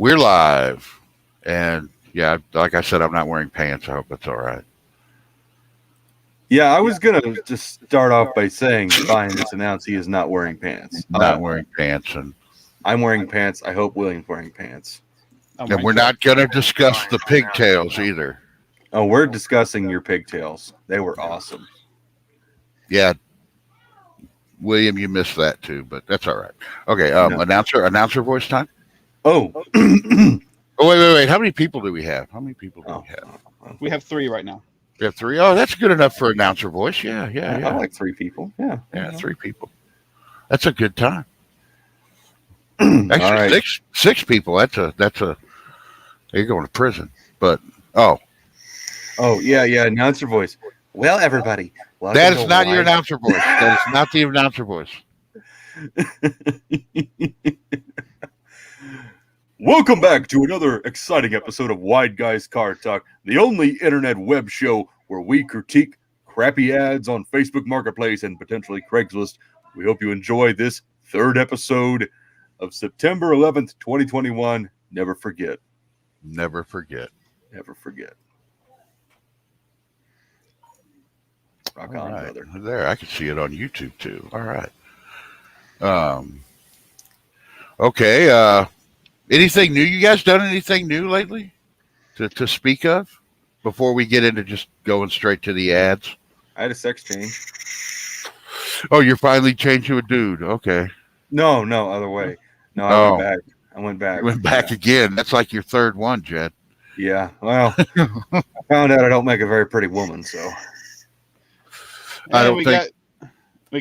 We're live. And yeah, like I said, I'm not wearing pants. I hope that's all right. Yeah, I was gonna just start off by saying Brian just announced he is not wearing pants. Not wearing pants. I'm wearing pants. I hope William's wearing pants. And we're not going to discuss the pigtails either. Oh, we're discussing your pigtails. They were awesome. Yeah. William, you missed that too, but that's all right. Okay, No. announcer voice time. Oh, Oh, wait. How many people do we have? We have 3 right now. We have 3. Oh, that's good enough for announcer voice. Yeah. I like 3 people. Yeah. 3 people. That's a good time. Actually, All right. six people. That's a. You're going to prison, but Oh, yeah. Announcer voice. Well, everybody. that is not your announcer voice. That is not the announcer voice. Welcome back to another exciting episode of Wide Guys Car Talk, the only internet web show where we critique crappy ads on Facebook Marketplace and potentially Craigslist. We hope you enjoy this 3rd episode of September 11th, 2021. Never forget. Never forget. Never forget. Rock All on, right. brother. There, I can see it on YouTube too. All right. Okay. Anything new? You guys done anything new lately to speak of before we get into just going straight to the ads? I had a sex change. Oh, you're finally changed to a dude. Okay. No, other way. No, I Oh. went back. You went back again. That's like your 3rd one, Jed. Yeah. Well, I found out I don't make a very pretty woman, so. I don't think. We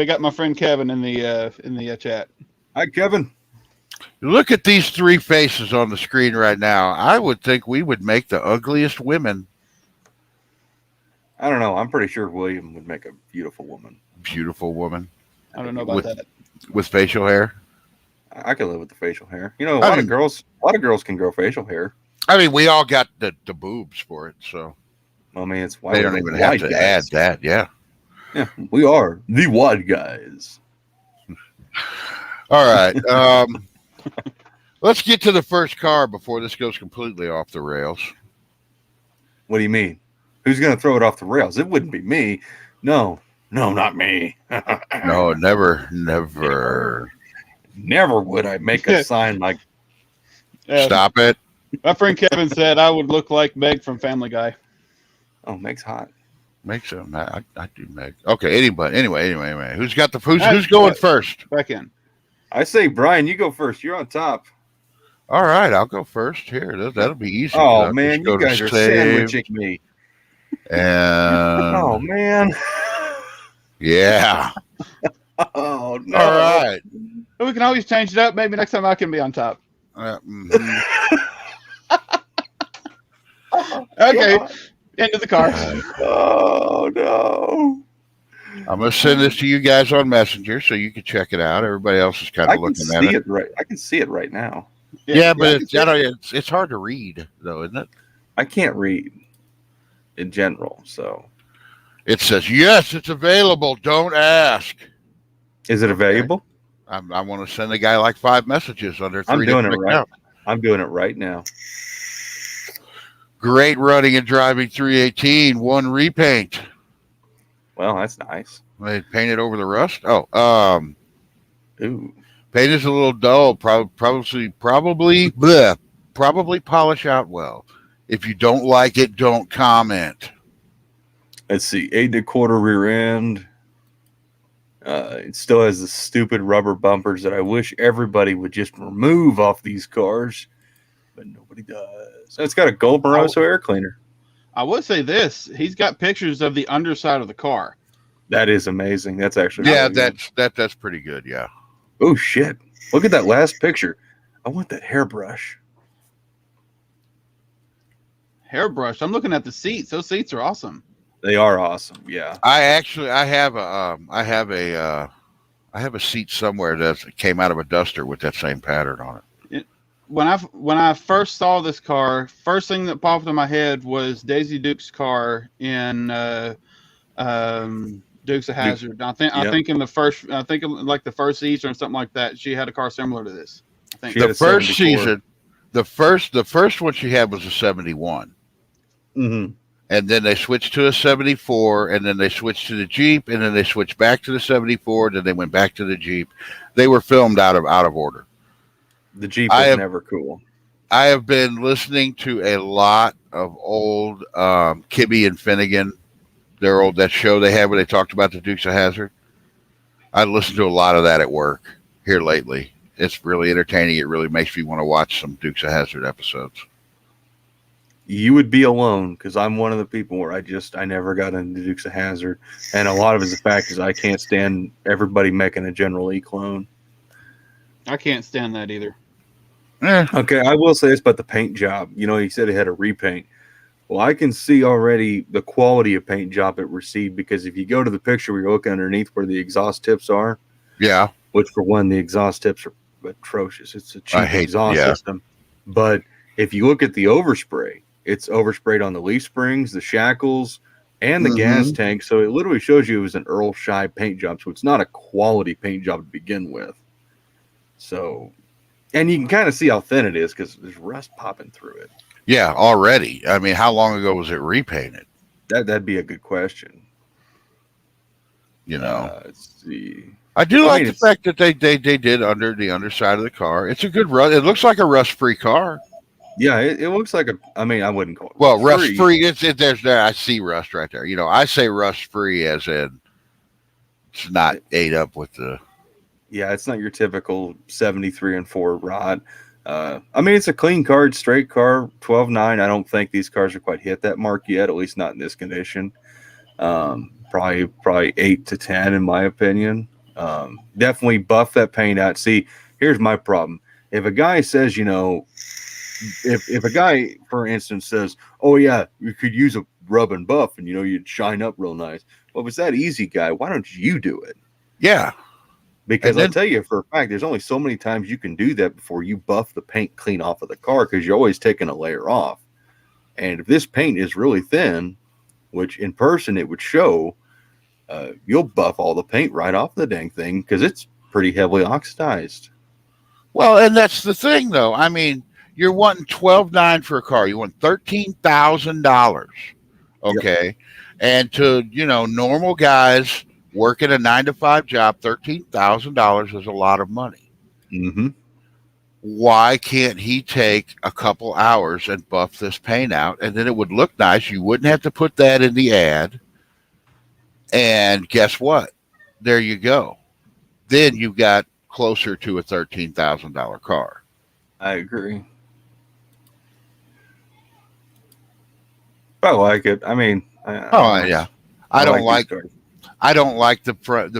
got my friend Kevin in the chat. Hi, Kevin. Look at these 3 faces on the screen right now. I would think we would make the ugliest women. I don't know. I'm pretty sure William would make a beautiful woman. Beautiful woman. I don't know about that. With facial hair. I could live with the facial hair. You know, a lot of girls can grow facial hair. I mean, we all got the boobs for it, so I mean, it's why they don't even have to add that. Yeah. Yeah, we are the Wide Guys. All right. Let's get to the first car before this goes completely off the rails. What do you mean? Who's going to throw it off the rails? It wouldn't be me. No, not me. No, never. Never would I make a sign like. Stop it. My friend Kevin said I would look like Meg from Family Guy. Oh, Meg's hot. Make some. I do Meg. Okay. Anyway. Who's got the who's going first? Back in. I say, Brian, you go first. You're on top. All right, I'll go first. Here, that'll be easy. Oh man, you guys are sandwiching me. And oh man. Yeah. Oh no. All right. We can always change it up. Maybe next time I can be on top. Okay. God. Into the car. Oh no. I'm gonna send this to you guys on Messenger so you can check it out. Everybody else is kind of looking at it. I can see it right now. Yeah, but it's hard to read though, isn't it? I can't read in general, so it says yes, it's available. Don't ask. Is it available? I want to send the guy like 5 messages under 3. I'm doing it right. I'm doing it right now. Great running and driving 318. 1 repaint. Well, that's nice. They painted over the rust. Oh, Ooh. paint is a little dull. Probably polish out well. If you don't like it, don't comment. Let's see. 8 1/4 rear end. It still has the stupid rubber bumpers that I wish everybody would just remove off these cars, but nobody does. It's got a Gold Moroso air cleaner. I would say this. He's got pictures of the underside of the car. That is amazing. That's actually Yeah, really good. that's pretty good. Yeah. Oh shit! Look at that last picture. I want that hairbrush. Hairbrush. I'm looking at the seats. Those seats are awesome. They are awesome. Yeah. I have a seat somewhere that came out of a Duster with that same pattern on it. When I first saw this car, first thing that popped in my head was Daisy Duke's car in Dukes of Hazzard. I think in the first, like the first Easter or something like that, she had a car similar to this. I think She had The a first 74. season, the first one she had was a 71. Mm-hmm. And then they switched to a 74, and then they switched to the Jeep, and then they switched back to the 74, then they went back to the Jeep. They were filmed out of order. The Jeep I was have- never cool. I have been listening to a lot of old Kibbe and Finnegan, that show they had where they talked about the Dukes of Hazzard. I listened to a lot of that at work here lately. It's really entertaining. It really makes me want to watch some Dukes of Hazzard episodes. You would be alone because I'm one of the people where I never got into Dukes of Hazzard, and a lot of it's the fact is I can't stand everybody making a General E clone. I can't stand that either. Okay, I will say this about the paint job. You know, he said it had a repaint. Well, I can see already the quality of paint job it received because if you go to the picture where you look underneath where the exhaust tips are, Yeah. which for one, the exhaust tips are atrocious. It's a cheap exhaust system. But if you look at the overspray, it's oversprayed on the leaf springs, the shackles, and the gas tank. So it literally shows you it was an Earl Scheib paint job. So it's not a quality paint job to begin with. So, and you can kind of see how thin it is because there's rust popping through it. Yeah, already. I mean, how long ago was it repainted? That'd be a good question. You know, Let's see. I do like mean, the fact that they did under the underside of the car. It's a good rust. It looks like a rust-free car. Yeah, it looks like a. I mean, I wouldn't call it Well, rust-free. rust-free. There's there. I see rust right there. You know, I say rust-free as in it's not ate up with the. Yeah, it's not your typical 73 and 4 rod. I mean, it's a clean car, it's straight car, 12.9. I don't think these cars are quite hit that mark yet, at least not in this condition. Probably 8 to 10 in my opinion. Definitely buff that paint out. See, here's my problem. If a guy says, you know, if a guy, for instance, says, "Oh yeah, you could use a rub and buff, and you know you'd shine up real nice." Well, if it's that easy, guy, why don't you do it? Yeah. Because And then- I'll tell you for a fact, there's only so many times you can do that before you buff the paint clean off of the car because you're always taking a layer off. And if this paint is really thin, which in person it would show, you'll buff all the paint right off the dang thing because it's pretty heavily oxidized. Well, and that's the thing, though. I mean, you're wanting $12.9 for a car. You want $13,000. Okay, and to normal guys working a 9-to-5 job, $13,000 is a lot of money. Mm-hmm. Why can't he take a couple hours and buff this paint out, and then it would look nice? You wouldn't have to put that in the ad. And guess what? There you go. Then you got closer to a $13,000 car. I agree. I like it. I mean, Yeah. I don't like these cars. I don't like the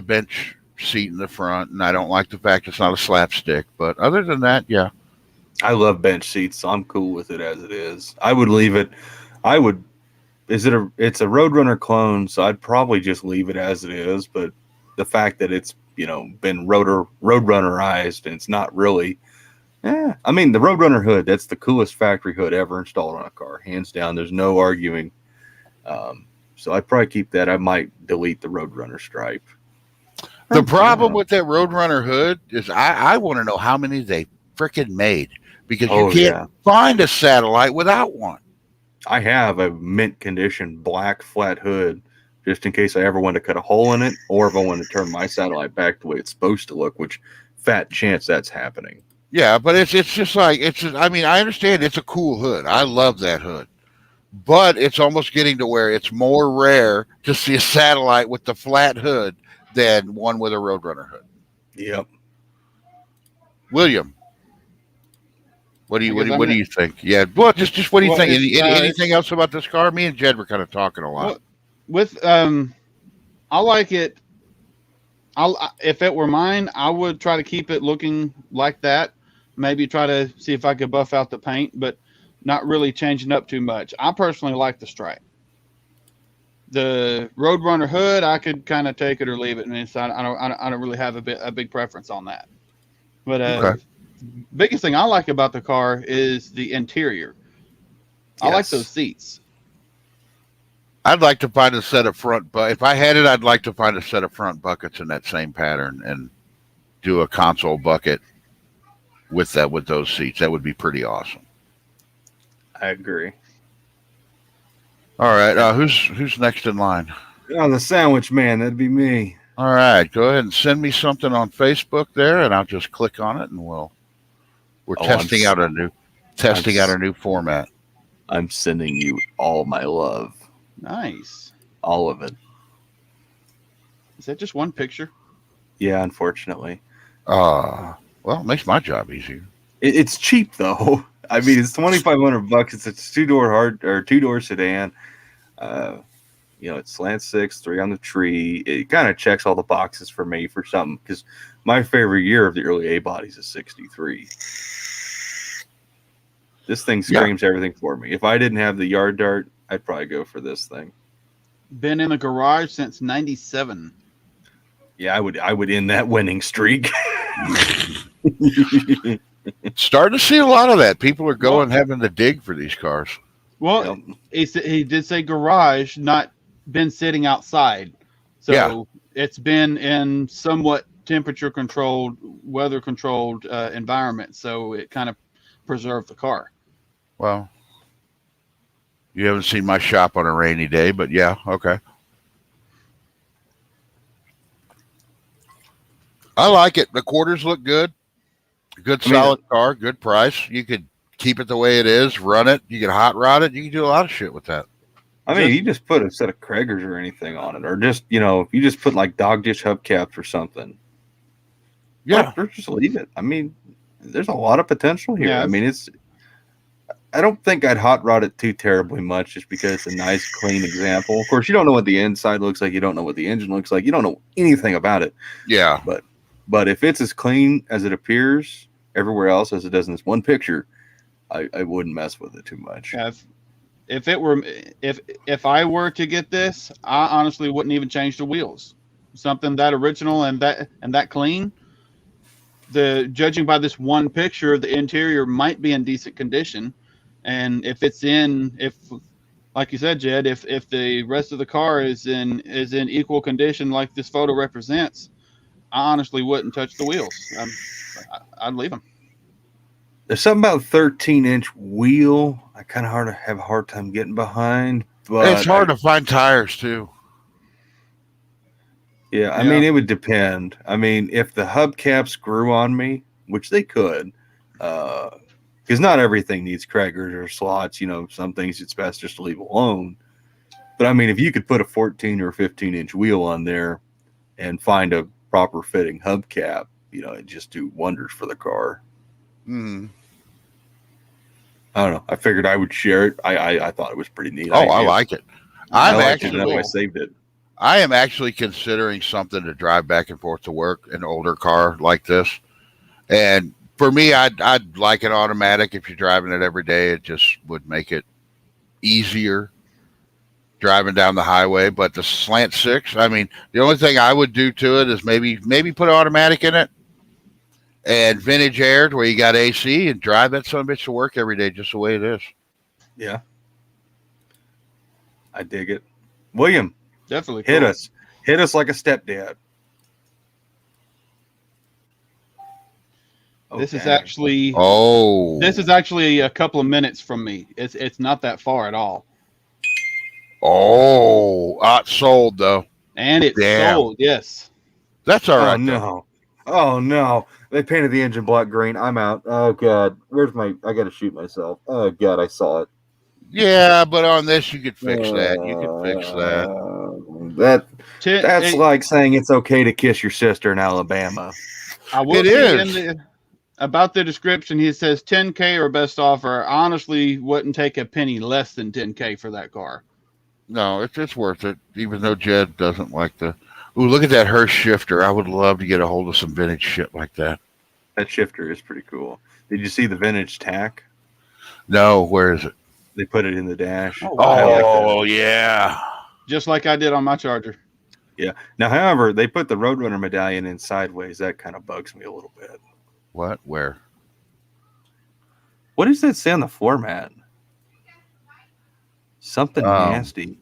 bench seat in the front, and I don't like the fact it's not a slapstick. But other than that, yeah. I love bench seats, so I'm cool with it as it is. I would leave it. I would. It's a Roadrunner clone, so I'd probably just leave it as it is. But the fact that it's been Roadrunnerized and it's not really. I mean, the Roadrunner hood, that's the coolest factory hood ever installed on a car, hands down. There's no arguing. So I'd probably keep that. I might delete the Roadrunner stripe. The problem with that Roadrunner hood is I want to know how many they freaking made, because you can't find a satellite without one. I have a mint condition black flat hood just in case I ever want to cut a hole in it, or if I want to turn my satellite back the way it's supposed to look, which fat chance that's happening. Yeah, but it's just like I mean, I understand it's a cool hood. I love that hood. But it's almost getting to where it's more rare to see a satellite with the flat hood than one with a Roadrunner hood. Yep. William, what do you think? Yeah, well, just what do you think? Anything else about this car? Me and Jed were kind of talking a lot. I like it. If it were mine, I would try to keep it looking like that. Maybe try to see if I could buff out the paint, but not really changing up too much. I personally like the stripe. The Roadrunner hood, I could kind of take it or leave it, and I don't really have a big preference on that. But Okay. biggest thing I like about the car is the interior. I like those seats. I'd like to find a set of front, but if I had it, I'd like to find a set of front buckets in that same pattern and do a console bucket with those seats. That would be pretty awesome. I agree. All right, who's next in line? Oh, the sandwich man. That'd be me. All right, go ahead and send me something on Facebook there, and I'll just click on it, and we're testing out a new format. I'm sending you all my love, Nice. all of it. Is that just one picture? Yeah, unfortunately, Well, it makes my job easier. it's cheap though. I mean, it's $2,500. It's a two-door sedan. It's slant six, 3 on the tree. It kind of checks all the boxes for me for something because my favorite year of the early A bodies is '63. This thing screams everything for me. If I didn't have the yard dart, I'd probably go for this thing. Been in the garage since '97. Yeah, I would end that winning streak. Starting to see a lot of that. People are having to dig for these cars. Well, he did say garage, not been sitting outside. So it's been in somewhat temperature controlled, weather controlled environment. So it kind of preserved the car. Well, you haven't seen my shop on a rainy day, but yeah, okay. I like it. The quarters look good. Good solid car, good price. You could keep it the way it is, run it. You can hot rod it. You can do a lot of shit with that. I mean, you just put a set of Kraggers or anything on it, or just, if you just put like dog dish hubcaps or something. Yeah. Or just leave it. I mean, there's a lot of potential here. Yeah. I mean, I don't think I'd hot rod it too terribly much just because it's a nice, clean example. Of course, you don't know what the inside looks like. You don't know what the engine looks like. You don't know anything about it. Yeah. But if it's as clean as it appears everywhere else as it does in this one picture, I wouldn't mess with it too much. Yeah, if I were to get this, I honestly wouldn't even change the wheels. Something that original and that clean. Judging by this one picture, the interior might be in decent condition, and if like you said, Jed, if the rest of the car is in equal condition like this photo represents, I honestly wouldn't touch the wheels. I'd leave them. There's something about 13-inch wheel I kind of have a hard time getting behind. But it's hard to find tires too. Yeah, I mean, it would depend. I mean, if the hubcaps grew on me, which they could, because not everything needs Kraggers or slots. Some things it's best just to leave alone. But I mean, if you could put a 14 or 15-inch wheel on there and find a proper fitting hubcap, it'd just do wonders for the car. Mm. I don't know. I figured I would share it. I thought it was pretty neat. I like it. I saved it. I am actually considering something to drive back and forth to work, an older car like this. And for me, I'd like an automatic. If you're driving it every day, it just would make it easier driving down the highway. But the slant six, I mean, the only thing I would do to it is maybe put an automatic in it and vintage aired where you got AC and drive that son of a bitch to work every day just the way it is. Yeah. I dig it. William. Definitely hit us like a stepdad. This is actually a couple of minutes from me. It's not that far at all. Sold though, and it's sold. Yes, that's all right. Oh no, they painted the engine black green. I'm out. Oh god, I gotta shoot myself. Oh god, I saw it. Yeah, but on this you could fix that. You can fix that. That's like saying it's okay to kiss your sister in Alabama. I will say about the description, he says 10K or best offer. I honestly wouldn't take a penny less than 10K for that car. No, it's worth it, even though Jed doesn't like the... Ooh, look at that Hurst shifter. I would love to get a hold of some vintage shit like that. That shifter is pretty cool. Did you see the vintage tack? No, where is it? They put it in the dash. Oh, wow. Yeah. Just like I did on my Charger. Yeah. Now, however, they put the Roadrunner medallion in sideways. That kind of bugs me a little bit. What? Where? What does that say on the floor mat? Something nasty.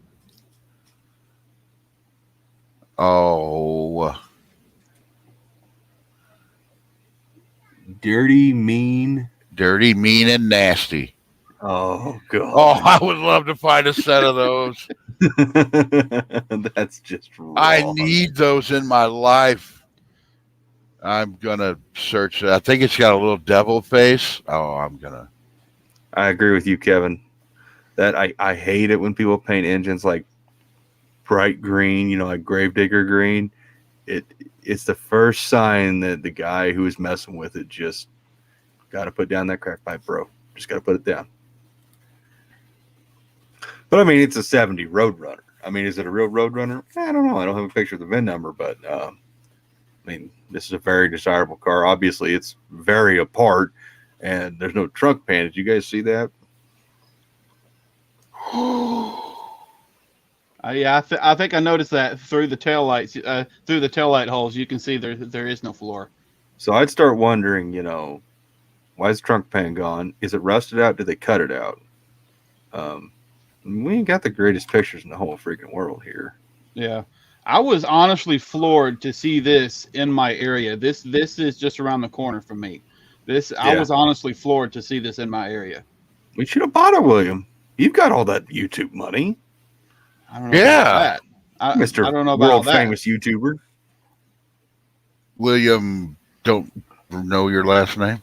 Dirty, mean. Dirty, mean, and nasty. Oh god. Oh, I would love to find a set of those. That's just wrong. I need those in my life. I'm gonna search it. I think it's got a little devil face. Oh, I agree with you, Kevin. That I hate it when people paint engines like bright green, like Gravedigger green. It's the first sign that the guy who is messing with it just got to put down that crack pipe, bro. Just got to put it down. But I mean, it's a 70 Roadrunner. I mean, is it a real Roadrunner? I don't know. I don't have a picture of the VIN number, but I mean, this is a very desirable car. Obviously, it's very apart, and there's no trunk pan. Did you guys see that? Yeah, I think I noticed that through the taillights, through the taillight holes, you can see there is no floor. So I'd start wondering, why is the trunk pan gone? Is it rusted out? Did they cut it out? We ain't got the greatest pictures in the whole freaking world here. Yeah, I was honestly floored to see this in my area. This is just around the corner from me. I was honestly floored to see this in my area. We should have bought it, William. You've got all that YouTube money. I don't know about that. Mr. I don't know about world that. famous YouTuber. William, don't know your last name.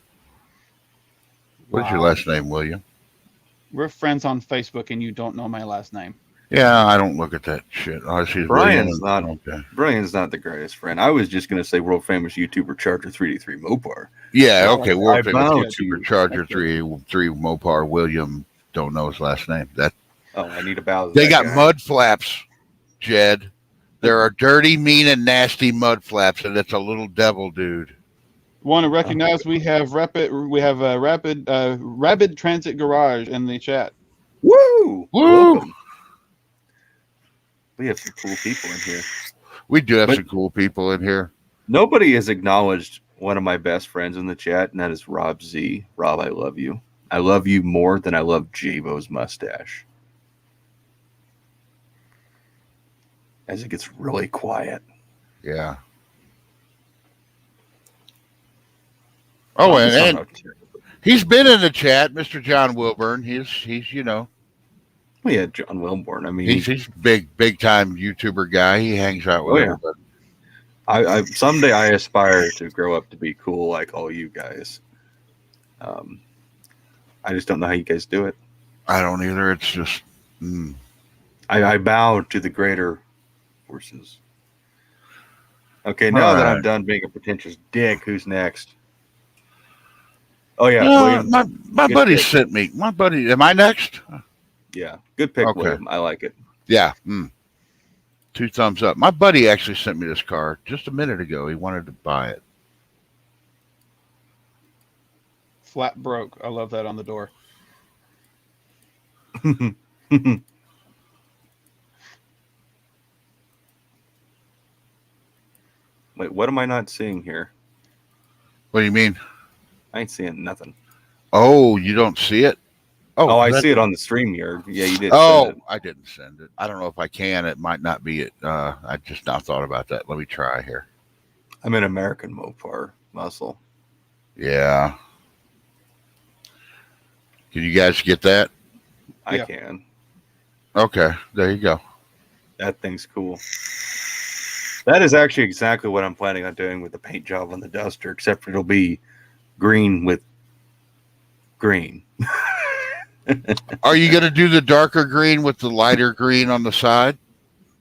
What's your last name, William? We're friends on Facebook, and you don't know my last name. Yeah, I don't look at that shit. I see Brian's not. Okay. Brian's not the greatest friend. I was just gonna say world famous YouTuber Charger 3D3 Mopar. Yeah, okay. I World famous bow YouTuber to you. Charger 3 Mopar. William, don't know his last name. Oh, I need to bow. To They that got guy. mud flaps, Jed. There are dirty, mean, and nasty mud flaps, and it's a little devil dude. Want to recognize we have Rapid Transit Garage in the chat. Woo! Woo! Welcome. We have some cool people in here. We do have But- some cool people in here. Nobody has acknowledged one of my best friends in the chat, and that is Rob Z. Rob, I love you. I love you more than I love Javo's mustache. As it gets really quiet. Yeah. Oh, and he's been in the chat, Mr. John Wilburn. He's we had John Wilborn. I mean, he's big time YouTuber guy. He hangs out with everybody. I someday I aspire to grow up to be cool like all you guys. I just don't know how you guys do it. I don't either. It's just I bow to the greater forces. Okay, now All that right. I'm done being a pretentious dick, who's next? Oh yeah, No, William. my Good buddy pick. sent me. My buddy, am I next? Yeah, good pick, Okay. William. I like it. Yeah. 2 thumbs up. My buddy actually sent me this car just a minute ago. He wanted to buy it. Flat broke. I love that on the door. Wait, what am I not seeing here? What do you mean? I ain't seeing nothing. Oh, you don't see it? Oh, I that- see it on the stream here. Yeah, you did. Oh, send it. I didn't send it. I don't know if I can. It might not be it. I just not thought about that. Let me try here. I'm an American Mopar muscle. Yeah. Can you guys get that? I Yeah. can. Okay, there you go. That thing's cool. That is actually exactly what I'm planning on doing with the paint job on the Duster, except it'll be green with green. Are you going to do the darker green with the lighter green on the side?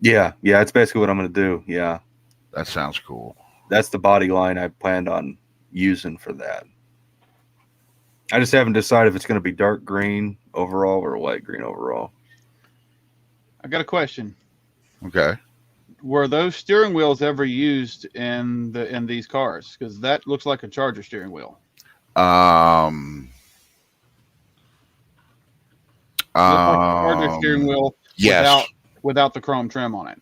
Yeah, it's basically what I'm going to do. Yeah, That sounds cool. that's the body line I planned on using for that. I just haven't decided if it's going to be dark green overall or light green overall. I got a question. Okay. Were those steering wheels ever used in these cars? Because that looks like a Charger steering wheel. Looks like a Charger steering wheel Yes. without the chrome trim on it.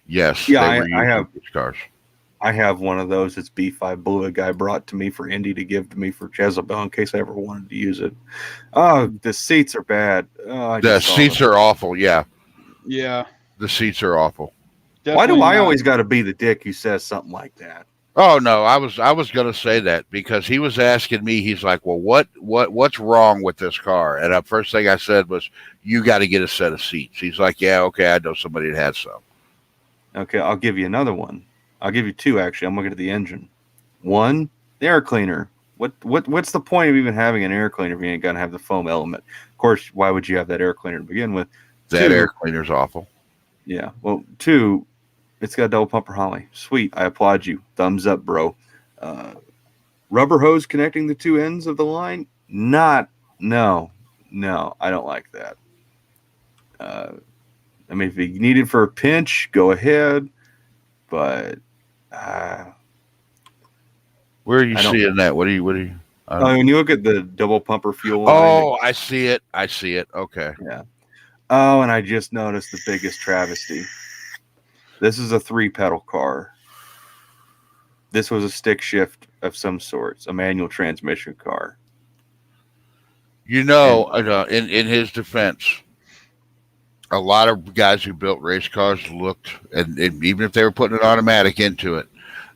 Yes. Yeah, they were I used have- with these cars. I have one of those. It's B5 Blue. A guy brought to me for Indy to give to me for Jezebel in case I ever wanted to use it. Oh, the seats are bad. Oh, I The just saw seats them. are awful. Yeah. Yeah. The seats are awful. Why do definitely I not. always got to be the dick who says something like that? Oh no, I was gonna say that because he was asking me. He's like, "Well, what's wrong with this car?" And the first thing I said was, "You got to get a set of seats." He's like, "Yeah, okay, I know somebody that has some." Okay, I'll give you another one. I'll give you two actually. I'm looking at the engine. One, the air cleaner. What's the point of even having an air cleaner if you ain't gonna have the foam element? Of course, why would you have that air cleaner to begin with? That Two, air cleaner's awful. yeah. Well, two, it's got double pumper Holly. Sweet. I applaud you. Thumbs up, bro. Uh, Rubber hose connecting the two ends of the line? No. I don't like that. I mean, if you need it for a pinch, go ahead. But Where are you I don't. seeing that? What are you? When you look at the double pumper fuel line, Oh, I see it. I see it. Okay. yeah. Oh, and I just noticed the biggest travesty. This is a 3-pedal car. This was a stick shift of some sorts, a manual transmission car. In his defense, a lot of guys who built race cars looked, and even if they were putting an automatic into it,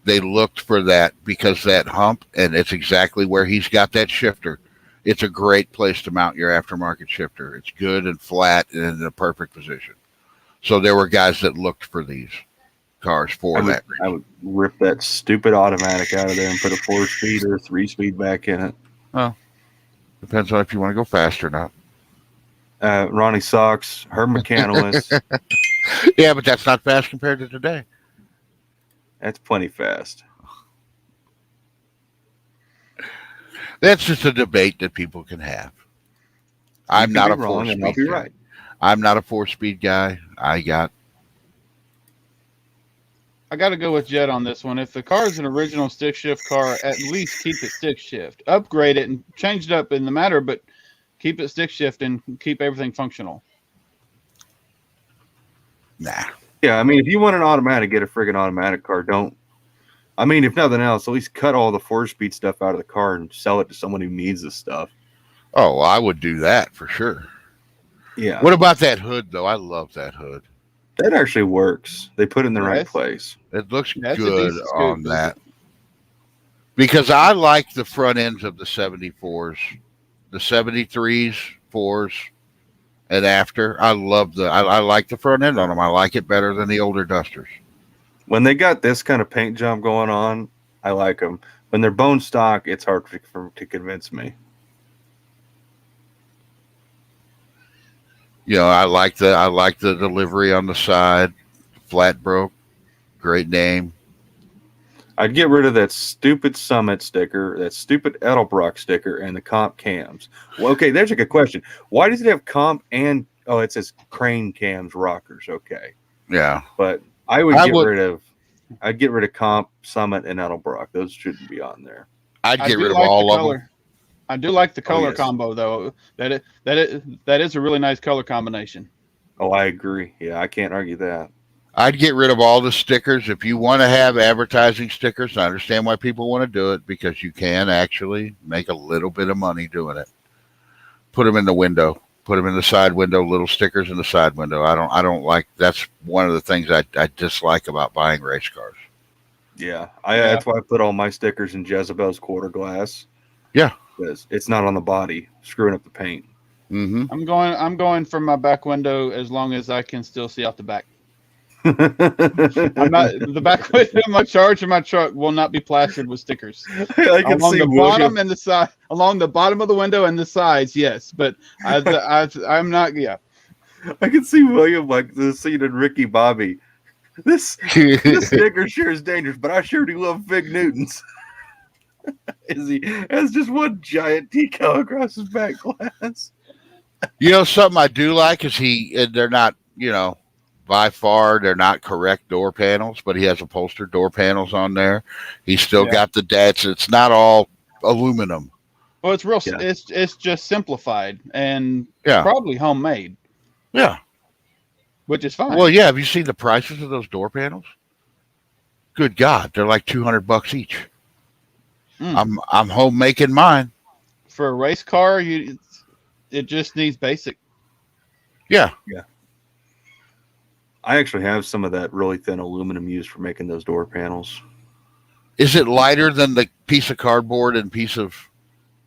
they looked for that because that hump, and it's exactly where he's got that shifter. It's a great place to mount your aftermarket shifter. It's good and flat and in a perfect position. So there were guys that looked for these cars for that reason. I would rip that stupid automatic out of there and put a 4-speed or a 3-speed back in it. Well, depends on if you want to go fast or not. Ronnie Socks, her mechanalist. Yeah, but that's not fast compared to today. That's plenty fast. That's just a debate that people can have. I'm not a wrong, and I'll be 4-speed guy. right. I'm not a 4-speed guy. I got to go with Jet on this one. If the car is an original stick shift car, at least keep it stick shift. Upgrade it and change it up in the matter, but keep it stick shift and keep everything functional. nah. Yeah, I mean, if you want an automatic, get a friggin' automatic car. Don't. I mean, if nothing else, at least cut all the 4-speed stuff out of the car and sell it to someone who needs the stuff. Oh, well, I would do that for sure. Yeah. What about that hood though? I love that hood. That actually works. They put it in the right Yes. place. It looks That's a good decent on scoop. that. Because I like the front ends of the 74s, the 73s, 4s, and after. I like the front end on them. I like it better than the older Dusters. When they got this kind of paint job going on, I like them. When they're bone stock, it's hard to convince me. I like the delivery on the side, flat broke, great name. I'd get rid of that stupid Summit sticker, that stupid Edelbrock sticker, and the comp cams. Well, okay, there's a good question. Why does it have comp and it says crane cams rockers? Okay, Yeah, but I'd get rid of comp, Summit, and Edelbrock. Those shouldn't be on there. I'd I get do rid of like all the of color. them. I do like the color yes. combo though. That is a really nice color combination. Oh, I agree. Yeah, I can't argue that. I'd get rid of all the stickers. If you want to have advertising stickers, I understand why people want to do it because you can actually make a little bit of money doing it. Put them in the window. Put them in the side window. Little stickers in the side window. I don't like. That's one of the things I dislike about buying race cars. Yeah, Yeah. that's why I put all my stickers in Jezebel's quarter glass. Yeah. Because it's not on the body, screwing up the paint. Mm-hmm. I'm going from my back window as long as I can still see out the back. I I'm not the back window of my Charger, my truck will not be plastered with stickers. can Along see the William. bottom and the side, along the bottom of the window and the sides, yes, but I'm not. Yeah, I can see William like the scene in Ricky Bobby. This sticker sure is dangerous, but I sure do love Fig Newtons. He has just one giant decal across his back glass. Something I do like is they're not, by far they're not correct door panels, but he has upholstered door panels on there. He's still got the dats. It's not all aluminum. well, it's real. Yeah. It's just simplified and Yeah. probably homemade, Yeah. which is fine. Well, yeah. Have you seen the prices of those door panels? Good God, they're like $200 each. I'm home making mine. For a race car, it just needs basic. Yeah. I actually have some of that really thin aluminum used for making those door panels. Is it lighter than the piece of cardboard and piece of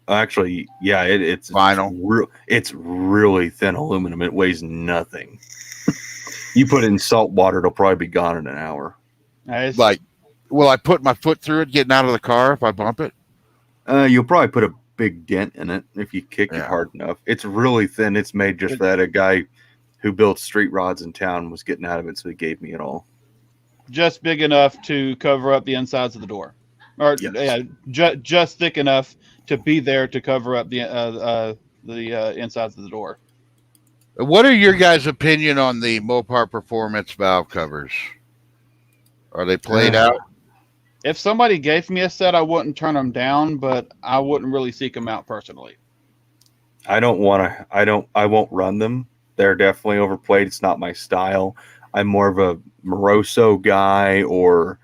Actually, yeah, it's vinyl? It's really thin aluminum. It weighs nothing. You put it in salt water, it'll probably be gone in an hour. Like, will I put my foot through it getting out of the car if I bump it? You'll probably put a big dent in it if you kick it Yeah. hard enough. It's really thin. It's made just for that. A guy who built street rods in town was getting out of it, so he gave me it all. Just big enough to cover up the insides of the door, or Yes. just thick enough to be there to cover up the insides of the door. What are your guys' opinion on the Mopar Performance valve covers? Are they played out? If somebody gave me a set, I wouldn't turn them down, but I wouldn't really seek them out personally. I won't run them. They're definitely overplayed. It's not my style. I'm more of a Moroso guy or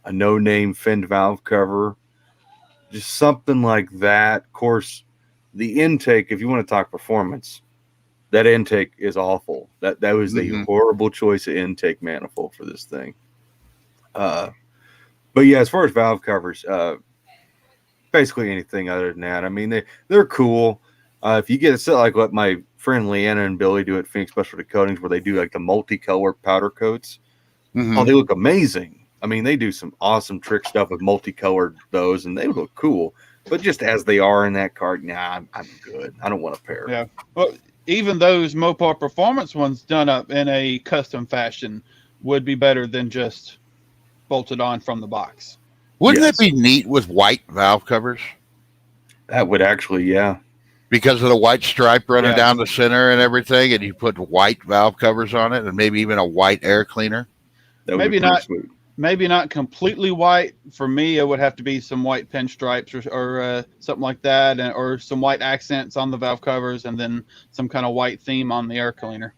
a no-name finned valve cover. Just something like that. Of course, the intake, if you want to talk performance, that intake is awful. That was a horrible choice of intake manifold for this thing. But yeah, as far as valve covers, basically anything other than that. I mean, they're cool. If you get a set like what my friend Leanna and Billy do at Phoenix Specialty Coatings, where they do like the multicolored powder coats, oh, they look amazing. I mean, they do some awesome trick stuff with multicolored those, and they look cool. But just as they are in that cart, nah, I'm good. I don't want a pair. Yeah. Well, even those Mopar Performance ones done up in a custom fashion would be better than just bolted on from the box. Wouldn't that be neat with white valve covers? That would actually, yeah. Because of the white stripe running down the center and everything, and you put white valve covers on it, and maybe even a white air cleaner. That would be pretty smooth. Maybe not completely white. For me, it would have to be some white pinstripes or something like that, or some white accents on the valve covers, and then some kind of white theme on the air cleaner.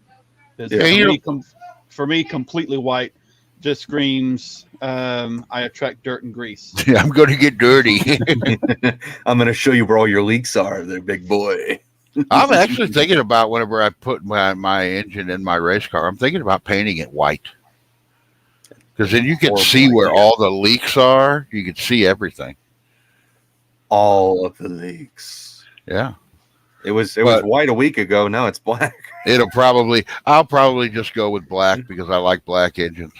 For me, completely white just screams, I attract dirt and grease. Yeah, I'm going to get dirty. I'm going to show you where all your leaks are there, big boy. I'm actually thinking about whenever I put my engine in my race car, I'm thinking about painting it white. Because then you can see where all the leaks are. You can see everything. All of the leaks. Yeah. It was white a week ago. Now it's black. I'll probably just go with black because I like black engines.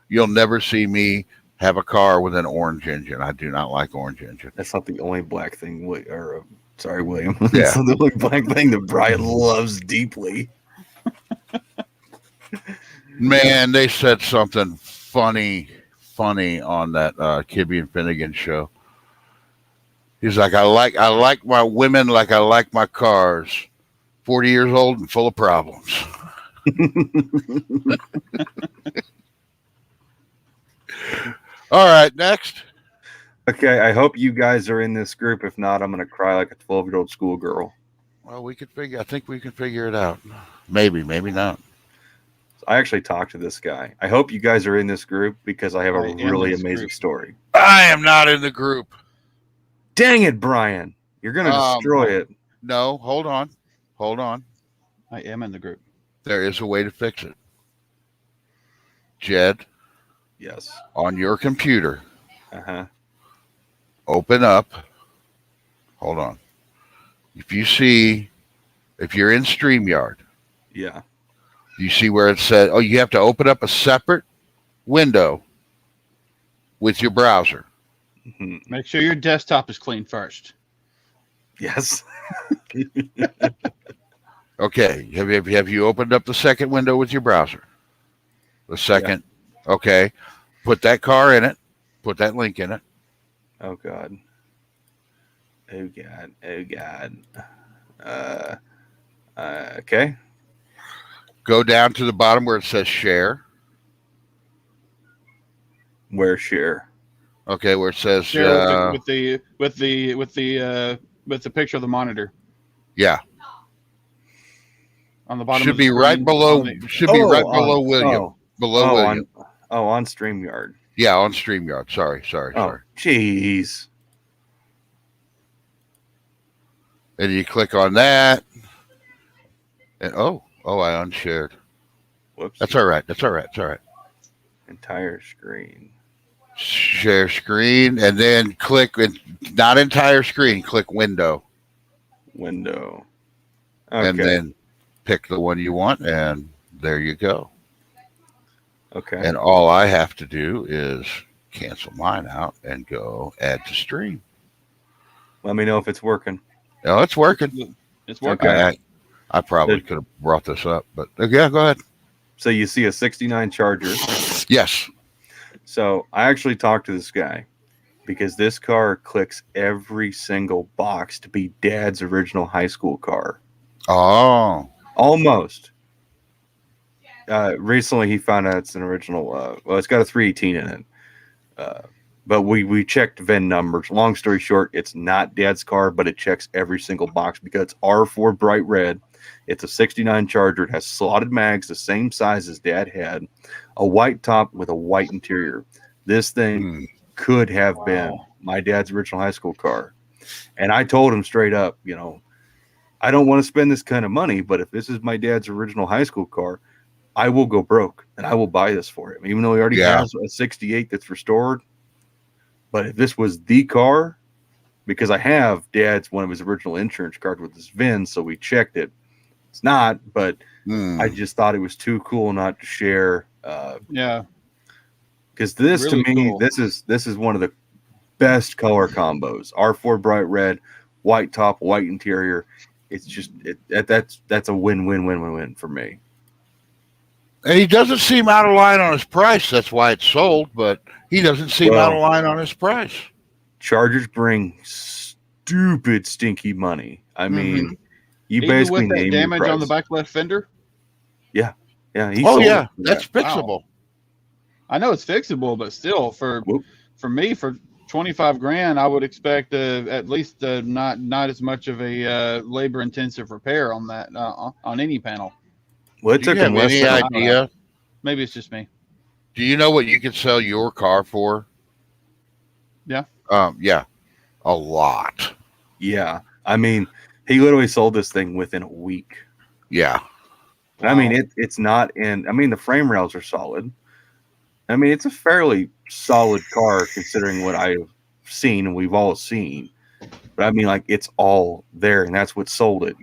You'll never see me have a car with an orange engine. I do not like orange engine. That's not the only black thing. Sorry, William. Yeah. That's not the only black thing that Brian loves deeply. Man, they said something funny on that Kibbe and Finnegan show. He's like, I like my women like I like my cars. 40 years old and full of problems. All right, next. Okay, I hope you guys are in this group. If not, I'm going to cry like a 12-year-old schoolgirl. Well, I think we can figure it out. Maybe not. I actually talked to this guy. I hope you guys are in this group because I have a really amazing story. I am not in the group. Dang it, Brian. You're going to destroy it. No, hold on. I am in the group. There is a way to fix it. Jed. Yes. On your computer. Uh-huh. Open up. Hold on. If you're in StreamYard. Yeah. You see where it says, you have to open up a separate window with your browser. Make sure your desktop is clean first. Yes. Okay. Have you opened up the second window with your browser? The second. Yeah. Okay. Put that car in it. Put that link in it. Oh, God. Okay. Go down to the bottom where it says share. Where share? Okay, where it says share with the picture of the monitor. Yeah. On the bottom. Should be right below. Below William. Below William. On StreamYard. Yeah, on StreamYard. Sorry. Jeez. And you click on that. And I unshared. Whoops. That's all right. Entire screen. Share screen, and then click, not entire screen, click window, Window. and Okay. then pick the one you want, and there you go. Okay. And all I have to do is cancel mine out and go add to stream. Let me know if it's working. Oh, it's working. It's working. Okay. I probably could have brought this up, but yeah, go ahead. So you see a 69 Charger. Yes. So I actually talked to this guy because this car clicks every single box to be Dad's original high school car. Oh. Almost. Recently, he found out it's an original. Well, it's got a 318 in it. But we checked VIN numbers. Long story short, it's not Dad's car, but it checks every single box because it's R4 bright red. It's a 69 Charger. It has slotted mags, the same size as Dad had, a white top with a white interior. This thing could have been my dad's original high school car. And I told him straight up, I don't want to spend this kind of money, but if this is my dad's original high school car, I will go broke and I will buy this for him, even though he already has a 68 that's restored. But if this was the car, because I have Dad's one of his original insurance cards with his VIN, so we checked it. It's not, but I just thought it was too cool not to share. Yeah. Because this Really to me, cool. this is one of the best color combos. R4 bright red, white top, white interior. It's just that's a win for me. And he doesn't seem out of line on his price. That's why it's sold, but he doesn't seem out of line on his price. Chargers bring stupid stinky money. I mean, you Even basically with that name damage your on the price. back left fender. Yeah. He Oh sold yeah, it for that's that. fixable. I know it's fixable, but still, for Whoop. me, for $25,000, I would expect at least not as much of a labor intensive repair on that on any panel. Well, it Do you took him have less any than idea? Maybe it's just me. Do you know what you could sell your car for? Yeah. Yeah, a lot. Yeah. I mean, he literally sold this thing within a week. Yeah. Wow. I mean, it's not in. I mean, the frame rails are solid. I mean, it's a fairly solid car considering what I've seen and we've all seen. But I mean, like, it's all there, and that's what sold it.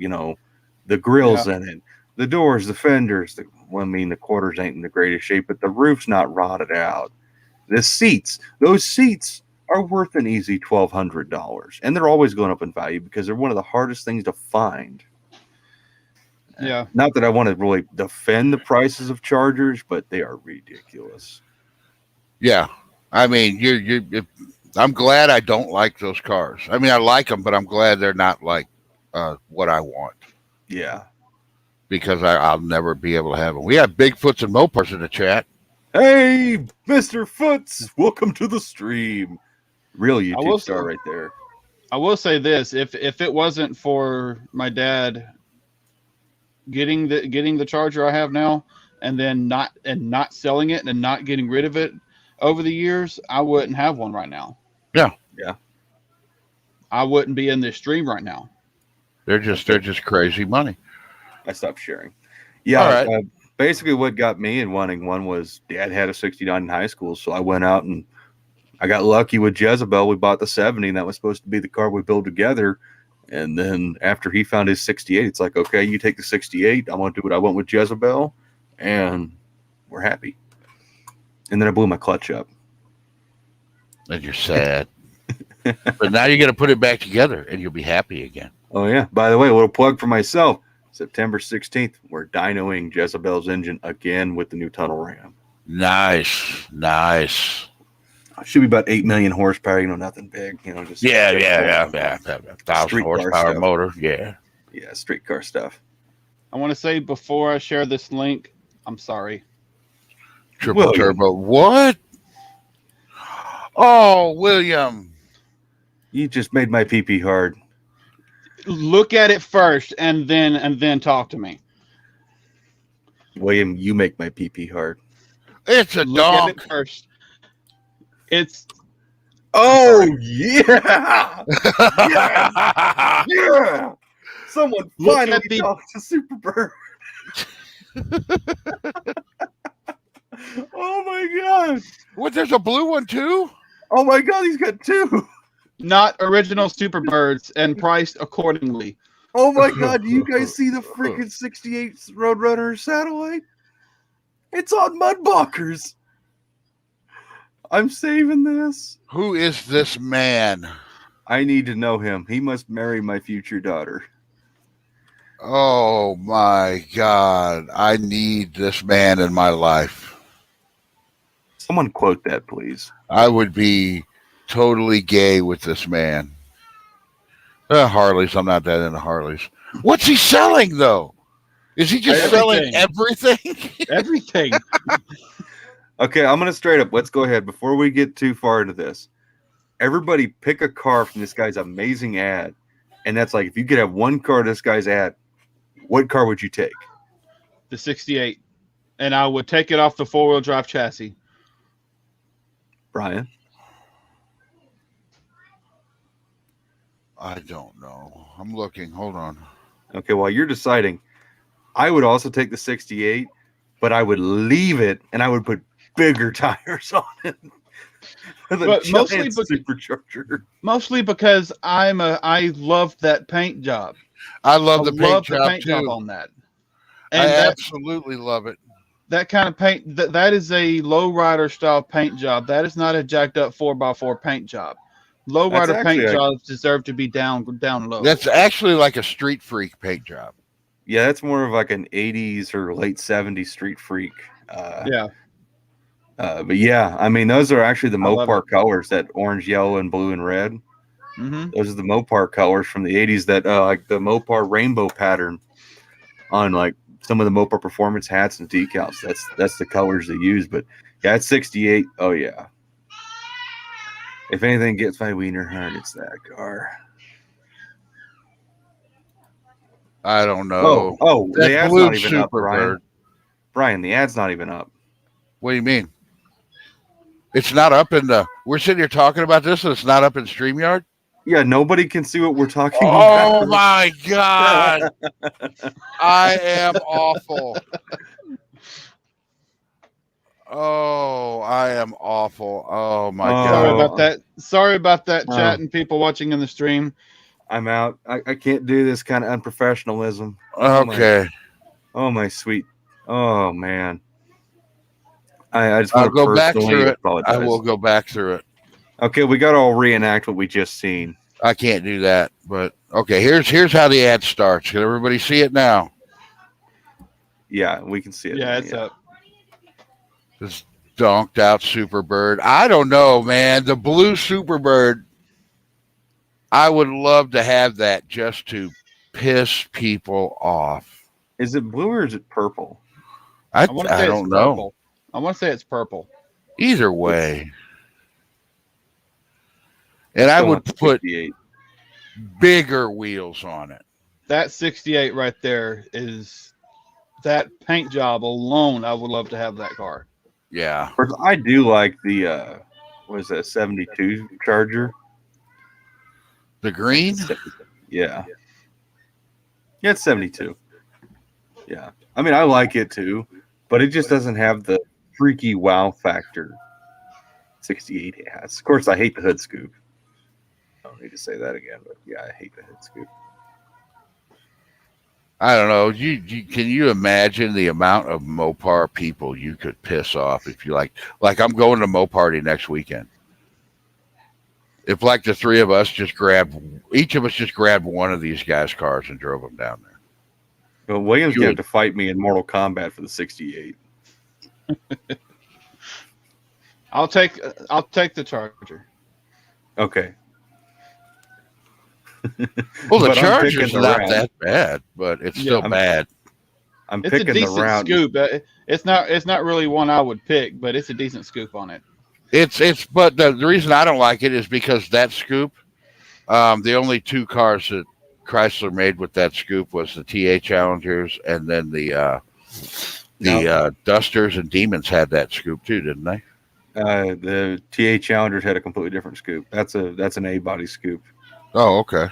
The grills in it, the doors, the fenders. The quarters ain't in the greatest shape, but the roof's not rotted out. The seats, those seats are worth an easy $1,200, and they're always going up in value because they're one of the hardest things to find. Yeah. Not that I want to really defend the prices of Chargers, but they are ridiculous. Yeah. I mean, I'm glad I don't like those cars. I mean, I like them, but I'm glad they're not like what I want. Yeah. Because I'll never be able to have them. We have Bigfoots and Mopars in the chat. Hey, Mr. Foots, welcome to the stream. Real YouTube star right there. I will say this: if it wasn't for my dad getting the Charger I have now, and then not selling it and not getting rid of it over the years, I wouldn't have one right now. Yeah. I wouldn't be in this stream right now. They're just crazy money. I stopped sharing. Yeah. All right. Basically, what got me in wanting one was Dad had a 69 in high school, so I went out and I got lucky with Jezebel. We bought the 70, and that was supposed to be the car we built together. And then after he found his 68, it's like, okay, you take the 68. I want to do what I want with Jezebel, and we're happy. And then I blew my clutch up. And you're sad. But now you're going to put it back together, and you'll be happy again. Oh, yeah. By the way, a little plug for myself. September 16th, we're dynoing Jezebel's engine again with the new tunnel ram. Nice. Should be about 8 million horsepower, nothing big, just Yeah. 1,000 horsepower motor. Yeah, street car stuff. I want to say before I share this link, I'm sorry. Triple turbo. What? Oh, William. You just made my pee hard. Look at it first, and then talk to me. William, you make my pee hard. It's a Look at donk. it first. It's yeah. Yeah. Someone Look finally at the- talked to Superbird. Oh my god! What? There's a blue one too? Oh my god! He's got two. Not original Superbirds and priced accordingly. Oh my god! Do you guys see the freaking '68 Roadrunner satellite? It's on Mudbuckers. I'm saving this. Who is this man? I need to know him. He must marry my future daughter. Oh my God. I need this man in my life. Someone quote that, please. I would be totally gay with this man. Harleys. I'm not that into Harleys. What's he selling though? Is he just selling everything? Everything. Okay, I'm gonna straight up. Let's go ahead before we get too far into this. Everybody pick a car from this guy's amazing ad, and that's like if you could have one car this guy's ad, what car would you take? The 68. And I would take it off the 4-wheel drive chassis. Brian? I don't know. I'm looking. Hold on. Okay, while you're deciding, I would also take the 68, but I would leave it and I would put bigger tires on it. But mostly supercharger. Mostly because I love that paint job. I love the paint job too. On that. And I absolutely love it. That kind of paint that is a lowrider style paint job. That is not a jacked up 4x4 paint job. Lowrider paint jobs deserve to be down low. That's actually like a street freak paint job. Yeah, that's more of like an 80s or late 70s street freak. Yeah. But yeah, I mean, those are actually the Mopar colors, that orange, yellow, and blue and red. Mm-hmm. Those are the Mopar colors from the 80s that like the Mopar rainbow pattern on like some of the Mopar performance hats and decals. That's the colors they use. But yeah, it's 68. Oh yeah. If anything gets my wiener hard, it's that car. I don't know. Oh, the ad's not even up, Brian. Bird. Brian, the ad's not even up. What do you mean? It's not up in the. We're sitting here talking about this, and it's not up in StreamYard. Yeah, nobody can see what we're talking about. Oh my God! I am awful. Oh, I am awful. Oh my God! Sorry about that, chat and people watching in the stream. I'm out. I can't do this kind of unprofessionalism. Okay. Oh my sweet. Oh man. I just want I'll to go back through it. Apologize. I will go back through it. Okay, we got to all reenact what we just seen. I can't do that, but okay. Here's how the ad starts. Can everybody see it now? Yeah, we can see it. Yeah, it's up. This donked out Superbird. I don't know, man. The blue Superbird. I would love to have that just to piss people off. Is it blue or is it purple? I don't know. I want to say it's purple. Either way. And I would put bigger wheels on it. That 68 right there is that paint job alone. I would love to have that car. Yeah. Of course, I do like the what is that 72 Charger? The green? Yeah. Yeah, it's 72. Yeah. I mean, I like it too, but it just doesn't have the freaky wow factor 68 has. Of course, I hate the hood scoop. I don't need to say that again, but yeah, I hate the hood scoop. I don't know. Can you imagine the amount of Mopar people you could piss off if you like I'm going to Moparty next weekend. If like the three of us each of us just grabbed one of these guys' cars and drove them down there. Well, William's going to have to fight me in Mortal Kombat for the 68. I'll take the Charger. Okay. Well, the Charger's not that bad, but it's still bad. I'm it's picking a decent the round. Scoop. It's not really one I would pick, but it's a decent scoop on it. But the reason I don't like it is because that scoop, the only two cars that Chrysler made with that scoop was the TA Challengers, and then the Dusters and Demons had that scoop too, didn't they? The TA Challengers had a completely different scoop. That's an A body scoop. Oh, okay.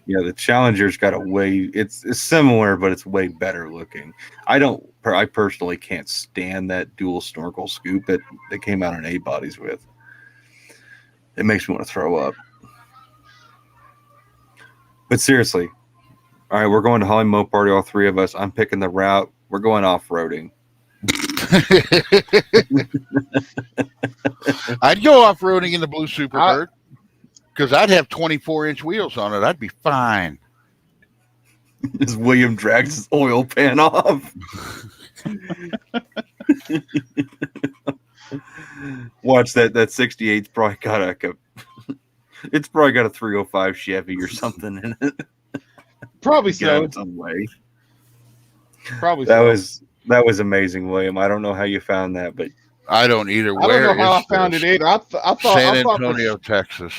Yeah, the Challenger's got a way. It's similar, but it's way better looking. I personally can't stand that dual snorkel scoop that they came out in A bodies with. It makes me want to throw up. But seriously, all right, we're going to Holly Mo Party, all three of us. I'm picking the route. We're going off roading. I'd go off roading in the Blue Superbird because I'd have 24-inch wheels on it. I'd be fine. As William drags his oil pan off. Watch that 68's probably got it's probably got a 305 Chevy or something in it. Probably Get out so. of some way. Probably That so. was amazing, William. I don't know how you found that, but I don't either. I don't know how I is found this? it either. I thought San I thought Antonio, Texas.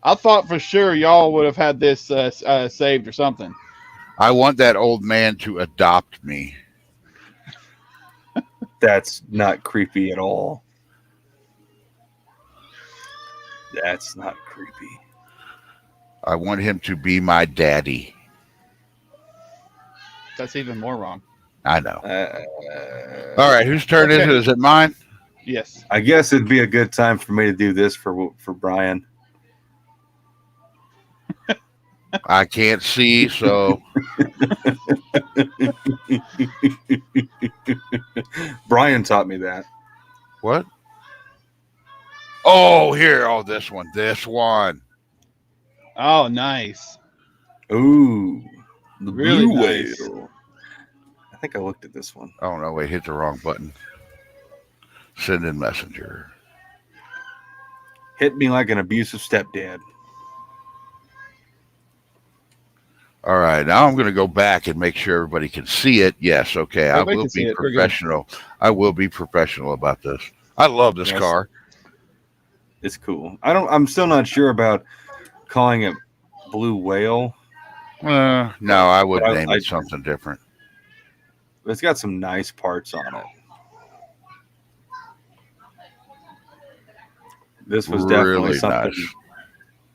I thought for sure y'all would have had this saved or something. I want that old man to adopt me. that's not creepy at all. That's not creepy. I want him to be my daddy. That's even more wrong. I know. All All right, whose turn is it? Is it mine? Yes. I guess it'd be a good time for me to do this for Brian. I can't see, so Brian taught me that. what? Oh, here. Oh, this one. This one. Oh, nice. Ooh, the Really blue nice. whale. I think I looked at this one. Oh, no, wait. Hit the wrong button. Send in messenger. Hit me like an abusive stepdad. All right, now I'm going to go back and make sure everybody can see it. Yes, okay. I Everybody will can see be it. We're good. professional. I will be professional about this. I love this Yes. car. It's cool. I'm still not sure about calling it blue whale. No, I would But name it something different. It's got some nice parts on it. This was definitely Really something. nice.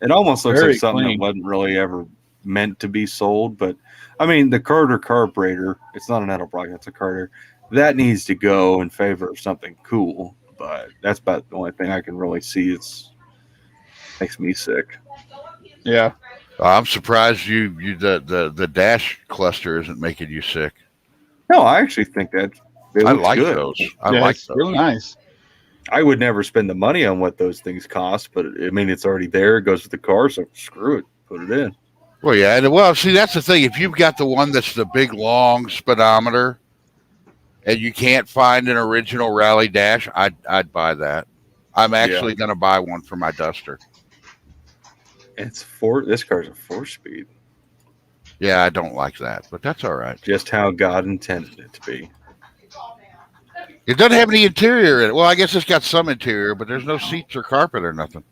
It almost looks Very like something clean. that wasn't really ever meant to be sold. But I mean, the Carter carburetor, it's not an Edelbrock, it's a Carter. That needs to go in favor of something cool. But that's about the only thing I can really see. Makes me sick. Yeah. I'm surprised the dash cluster isn't making you sick. No, I actually think that it I looks like good. those. I Yeah, like it's those. really nice. I would never spend the money on what those things cost, but I mean, it's already there. It goes with the car, so screw it. Put it in. Well, yeah. Well, see, that's the thing. If you've got the one that's the big long speedometer, and you can't find an original Rally Dash, I'd buy that. I'm actually going to buy one for my Duster. This car's a 4-speed. Yeah, I don't like that, but that's all right. Just how God intended it to be. It doesn't have any interior in it. Well, I guess it's got some interior, but there's no seats or carpet or nothing.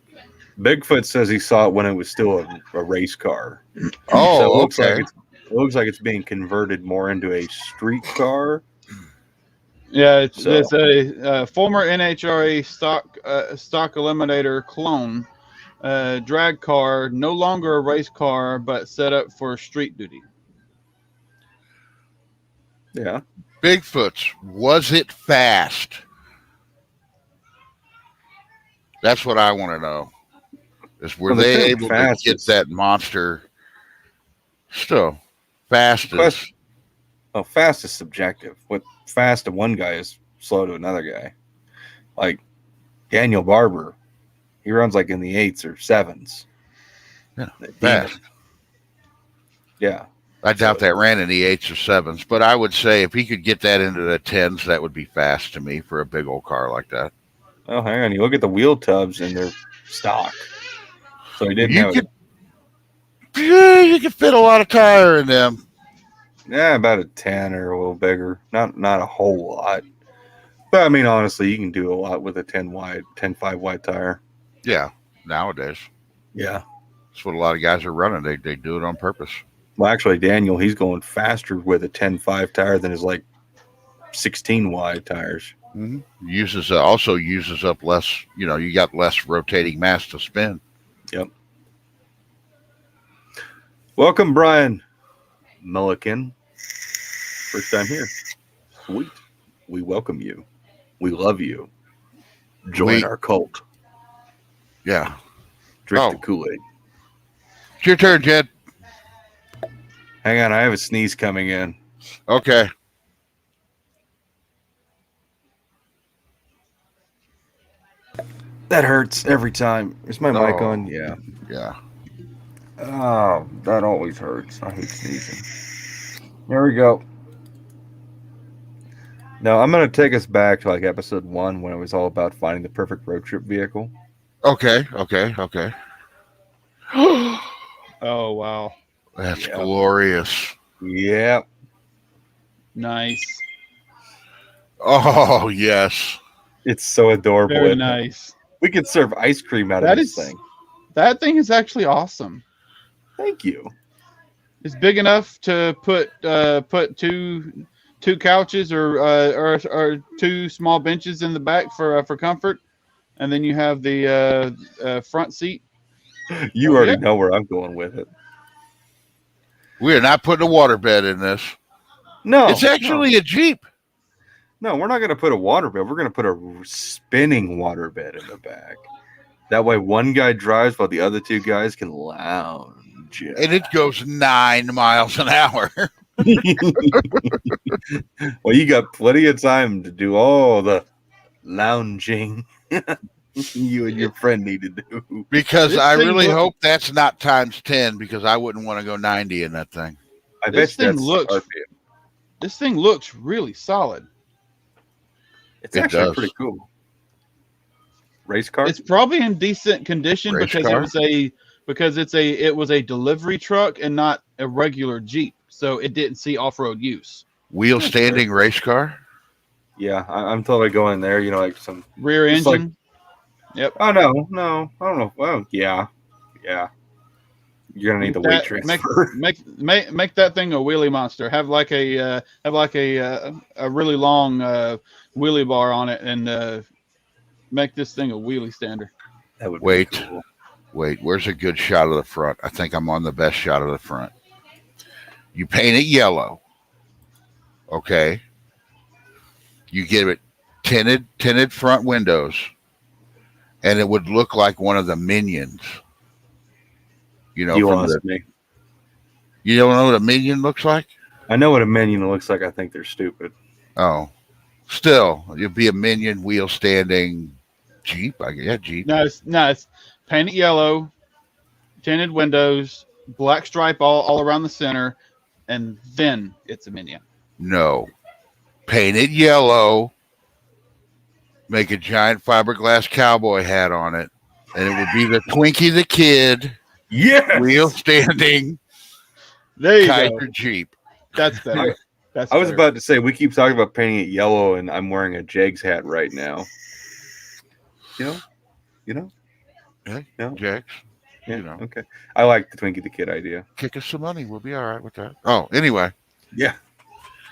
Bigfoot says he saw it when it was still a race car. Oh, So it looks okay. like it looks like it's being converted more into a street car. Yeah, it's So- a former NHRA stock eliminator clone drag car, no longer a race car, but set up for street duty. Yeah. Bigfoot's, was it fast? That's what I want to know. Were Well, the they term able to fast get is- that monster? Still, fast is Question. Well, fast is subjective. What fast to one guy is slow to another guy. Like Daniel Barber, he runs like in the 8s or 7s. Yeah, That fast. demon. Yeah. I doubt that ran in the 8s or 7s, but I would say if he could get that into the 10s, that would be fast to me for a big old car like that. Oh, hang on. You look at the wheel tubs and they're stock. So he didn't You have could, yeah, you could fit a lot of tire in them. about a 10 or a little bigger. Not a whole lot. But I mean, honestly, you can do a lot with a 10.5 wide tire. Yeah, nowadays. Yeah. That's what a lot of guys are running. They do it on purpose. Well, actually, Daniel, he's going faster with a 10.5 tire than his like 16 wide tires. Mm-hmm. Also uses up less. You got less rotating mass to spin. Welcome, Brian Mulligan. First time here. Sweet. We welcome you. We love you. Join our cult. Yeah. Drink the Kool-Aid. It's your turn, Jed. Hang on, I have a sneeze coming in. Okay. That hurts every time. Is my mic Oh. on? Yeah. Yeah. Oh, that always hurts. I hate sneezing. There we go. Now, I'm going to take us back to like episode 1 when it was all about finding the perfect road trip vehicle. Okay. Oh wow, That's Yeah. glorious. Yeah. nice, Oh, yes. It's so adorable. very isn't it? nice. We could serve ice cream out That of this is- thing. That thing is actually awesome. Thank you. It's big enough to put two couches or two small benches in the back for comfort, and then you have the front seat. You Oh, already yeah. know where I'm going with it. We are not putting a waterbed in this. No. It's actually a Jeep. No, we're not going to put a waterbed. We're going to put a spinning waterbed in the back. That way one guy drives while the other two guys can lounge. And it goes 9 miles an hour. Well, you got plenty of time to do all the lounging you and your friend need to do. Because This I thing really look- hope that's not times 10 because I wouldn't want to go 90 in that thing. I This bet you thing that's looks- RPM. This thing looks really solid. It's It actually does. pretty cool. Race car? It's probably in decent condition Race because car? it was a delivery truck and not a regular Jeep, so it didn't see off-road use. Wheel standing race car? Yeah, I'm totally going there. You know, like some. Rear It's engine. Oh no, I don't know. Well, yeah. You're gonna need the weight transfer. Make that thing a wheelie monster. Have like a really long wheelie bar on it, and make this thing a wheelie stander. That would Wait. be cool. Wait, where's a good shot of the front? I think I'm on the best shot of the front. You paint it yellow. Okay. You give it tinted front windows, and it would look like one of the Minions. You know, You from lost the, me. you don't know what a Minion looks like? I know what a minion looks like. I think they're stupid. Oh, still, you'll be a Minion wheel standing Jeep. Jeep. No, it's paint it yellow, tinted windows, black stripe all around the center, and then it's a Minion. No. Paint it yellow. Make a giant fiberglass cowboy hat on it. And it would be the Twinkie the Kid Yes. wheel standing There you go. Kaiser Jeep. That's better. That's I was better. about to say we keep talking about painting it yellow, and I'm wearing a Jags hat right now. You know. Yeah, No. Jax, Yeah. You know. Okay. I like the Twinkie the Kid idea. kick us some money. We'll be all right with that. Oh, anyway. Yeah.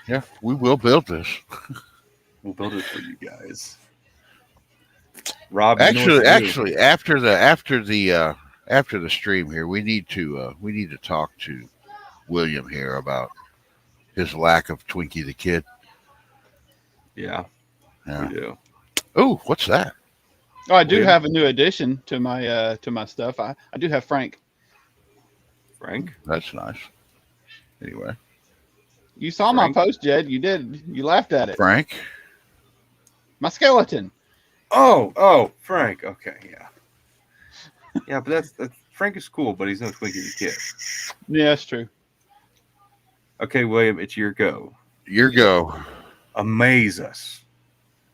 Yeah, we will build this. We'll build it for you guys. Rob, you know what to do. Actually, after the stream here, we need to talk to William here about his lack of Twinkie the Kid. Yeah, Yeah. we do. Oh, what's that? Oh, I do Weird. have a new addition to my stuff. I do have Frank. Frank? That's nice. Anyway, You saw Frank? my post, Jed. You did. You laughed at it. Frank. My skeleton. Oh, Frank. Okay, yeah. Yeah, but that's Frank is cool, but he's no Twinkie the Kid. Yeah, that's true. Okay, William, it's your go. Your go. Amaze us.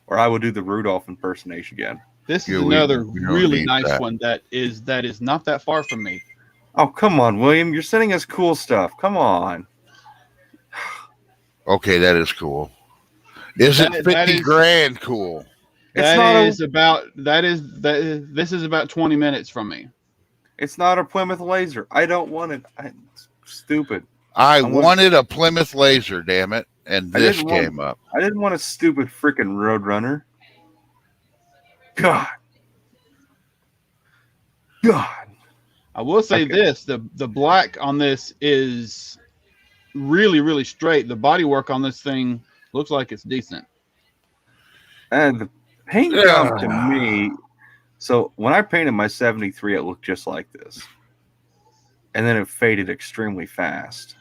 Or I will do the Rudolph impersonation again. This is Yeah, we another don't really need nice that. one that is not that far from me. Oh, come on, William. You're sending us cool stuff. Come on. Okay, that is cool. Isn't That 50 is- grand cool? It's not a- This is about 20 minutes from me. It's not a Plymouth Laser. I don't want it. It's stupid. I want- wanted a Plymouth Laser, damn it, and I this didn't want- came up. I didn't want a stupid freaking Roadrunner. God. I will say Okay. this: the black on this is really, really straight. The bodywork on this thing looks like it's decent. And the paint job to me. So when I painted my 73, it looked just like this, and then it faded extremely fast.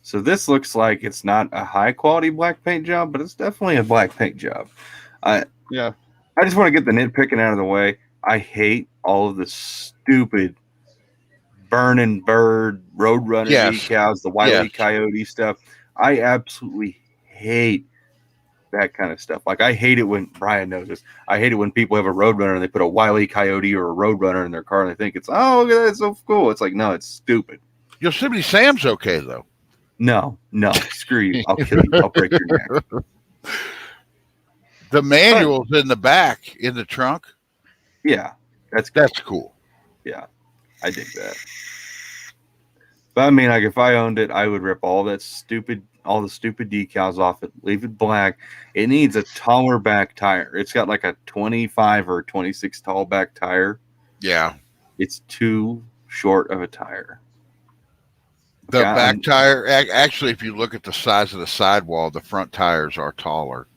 So this looks like it's not a high quality black paint job, but it's definitely a black paint job. Yeah, I just want to get the nitpicking out of the way. I hate all of the stupid burning bird, Roadrunner Yes. decals, the Wile E. Yes. Coyote stuff. I absolutely hate that kind of stuff. Like, I hate it when, Brian knows this, I hate it when people have a Roadrunner and they put a Wile E. Coyote or a Roadrunner in their car and they think it's, oh, look at that, it's so cool. It's like, no, it's stupid. Yosemite Sam's okay though. No, screw you. I'll kill you. I'll break your neck. The manual's in the back in the trunk. Yeah, that's cool. Yeah, I dig that. But I mean, like, if I owned it, I would rip all the stupid decals off it, leave it black. It needs a taller back tire. It's got like a 25 or 26 tall back tire. Yeah. It's too short of a tire. The Yeah, back tire, actually, if you look at the size of the sidewall, the front tires are taller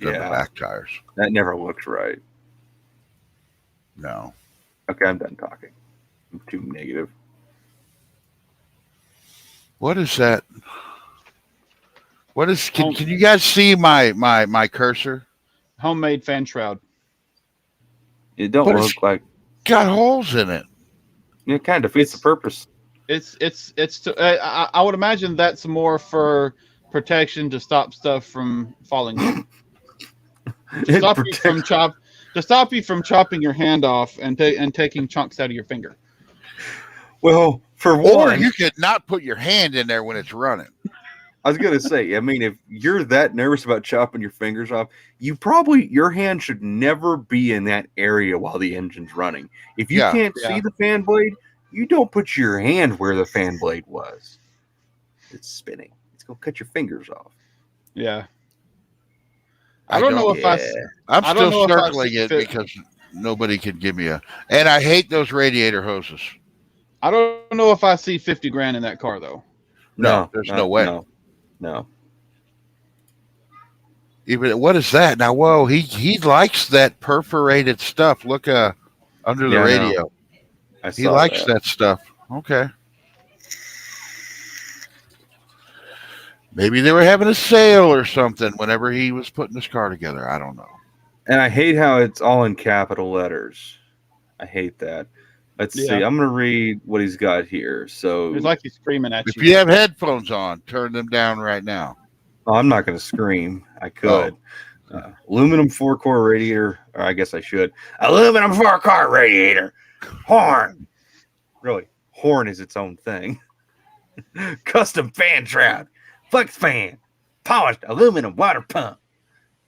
than the back tires. That never looked right. No. Okay, I'm done talking. I'm too negative. What is that? What is? Can you guys see my cursor? homemade fan shroud. It don't But look it's like got holes in it. it. Kind of defeats the purpose. I would imagine that's more for protection to stop stuff from falling in. To stop you from chopping your hand off and taking chunks out of your finger. Well, for Or one, you could not put your hand in there when it's running. I was gonna say, I mean, if you're that nervous about chopping your fingers off, your hand should never be in that area while the engine's running. If you can't see the fan blade, you don't put your hand where the fan blade was. It's spinning. It's gonna cut your fingers off. Yeah. I don't know if I'm I don't still know if I circling see it fit- because nobody can give me a. And I hate those radiator hoses. I don't know if I see 50 grand in that car though. No, there's no way. No. Even what is that now? Whoa, he likes that perforated stuff. Look, under the Yeah, I know. radio, he likes that stuff. Okay, maybe they were having a sale or something whenever he was putting his car together. I don't know. And I hate how it's all in capital letters. I hate that. Let's see. I'm going to read what he's got here. So It's like he's screaming at If you. you have headphones on, turn them down right now. I'm not going to scream. I could. Aluminum 4-core radiator. Or I guess I should. Aluminum 4-core radiator. Horn. Really, horn is its own thing. Custom fan shroud. Flex fan. Polished aluminum water pump.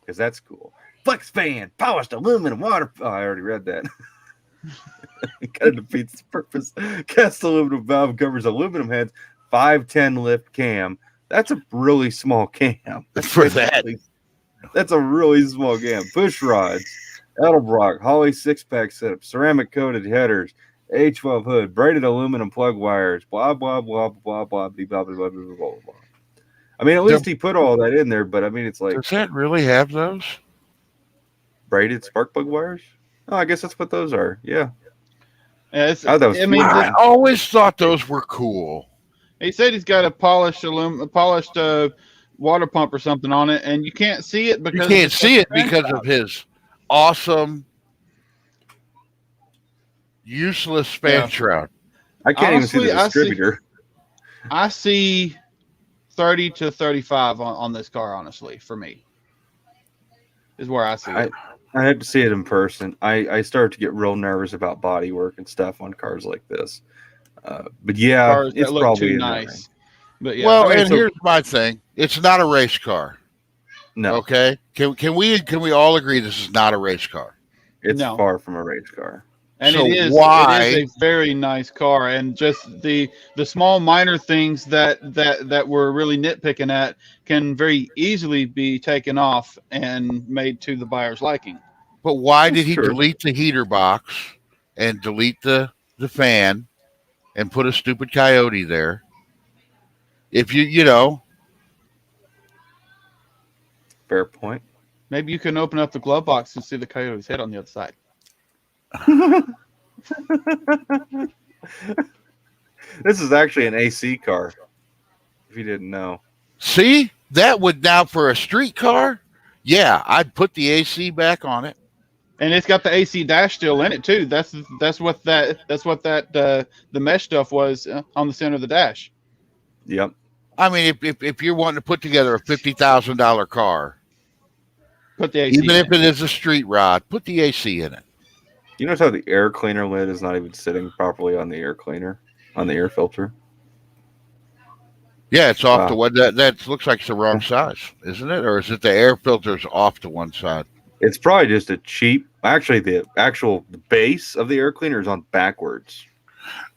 Because that's cool. Flex fan. Polished aluminum water. Oh, I already read that. It kind of defeats the purpose. Cast aluminum valve covers aluminum heads. 510 lift cam. That's a really small cam. For that. That's a really small cam. Push rods. Edelbrock. Holly 6-pack setup. Ceramic coated headers. A12 hood. Braided aluminum plug wires. Blah, blah, blah, blah, blah, blah, blah, blah, blah, blah, blah, blah. I mean, at least he put all that in there, but I mean, it's like. Does that really have those? Braided spark plug wires? Oh, I guess that's what those are. Yeah. I always thought those were cool. He said he's got a polished water pump or something on it, and you can't see it because of his awesome, useless fan shroud. I can't even see the distributor. I see 30 to 35 on this car, honestly, for me. Is where I see it. I had to see it in person. I started to get real nervous about body work and stuff on cars like this. But yeah, Cars it's that look probably too in nice. But yeah. Well, and here's my thing: it's not a race car. No. Okay. Can we all agree this is not a race car? It's far from a race car. And so it is a very nice car, and just the small minor things that we're really nitpicking at can very easily be taken off and made to the buyer's liking. But why did he delete the heater box and delete the the fan and put a stupid coyote there. If you know, Fair point. Maybe you can open up the glove box and see the coyote's head on the other side. This is actually an AC car. If you didn't know. see that would now for a street car. Yeah, I'd put the AC back on it. And it's got the AC dash still in it too. That's what the mesh stuff was on the center of the dash. Yep. I mean, if you're wanting to put together a $50,000 car, Put the AC. even in if it is a street rod, put the AC in it. You notice how the air cleaner lid is not even sitting properly on the air cleaner, on the air filter? Yeah, it's off Wow. to one. That looks like it's the wrong size, isn't it? Or is it the air filter's off to one side? It's probably just a cheap. Actually, the actual base of the air cleaner is on backwards.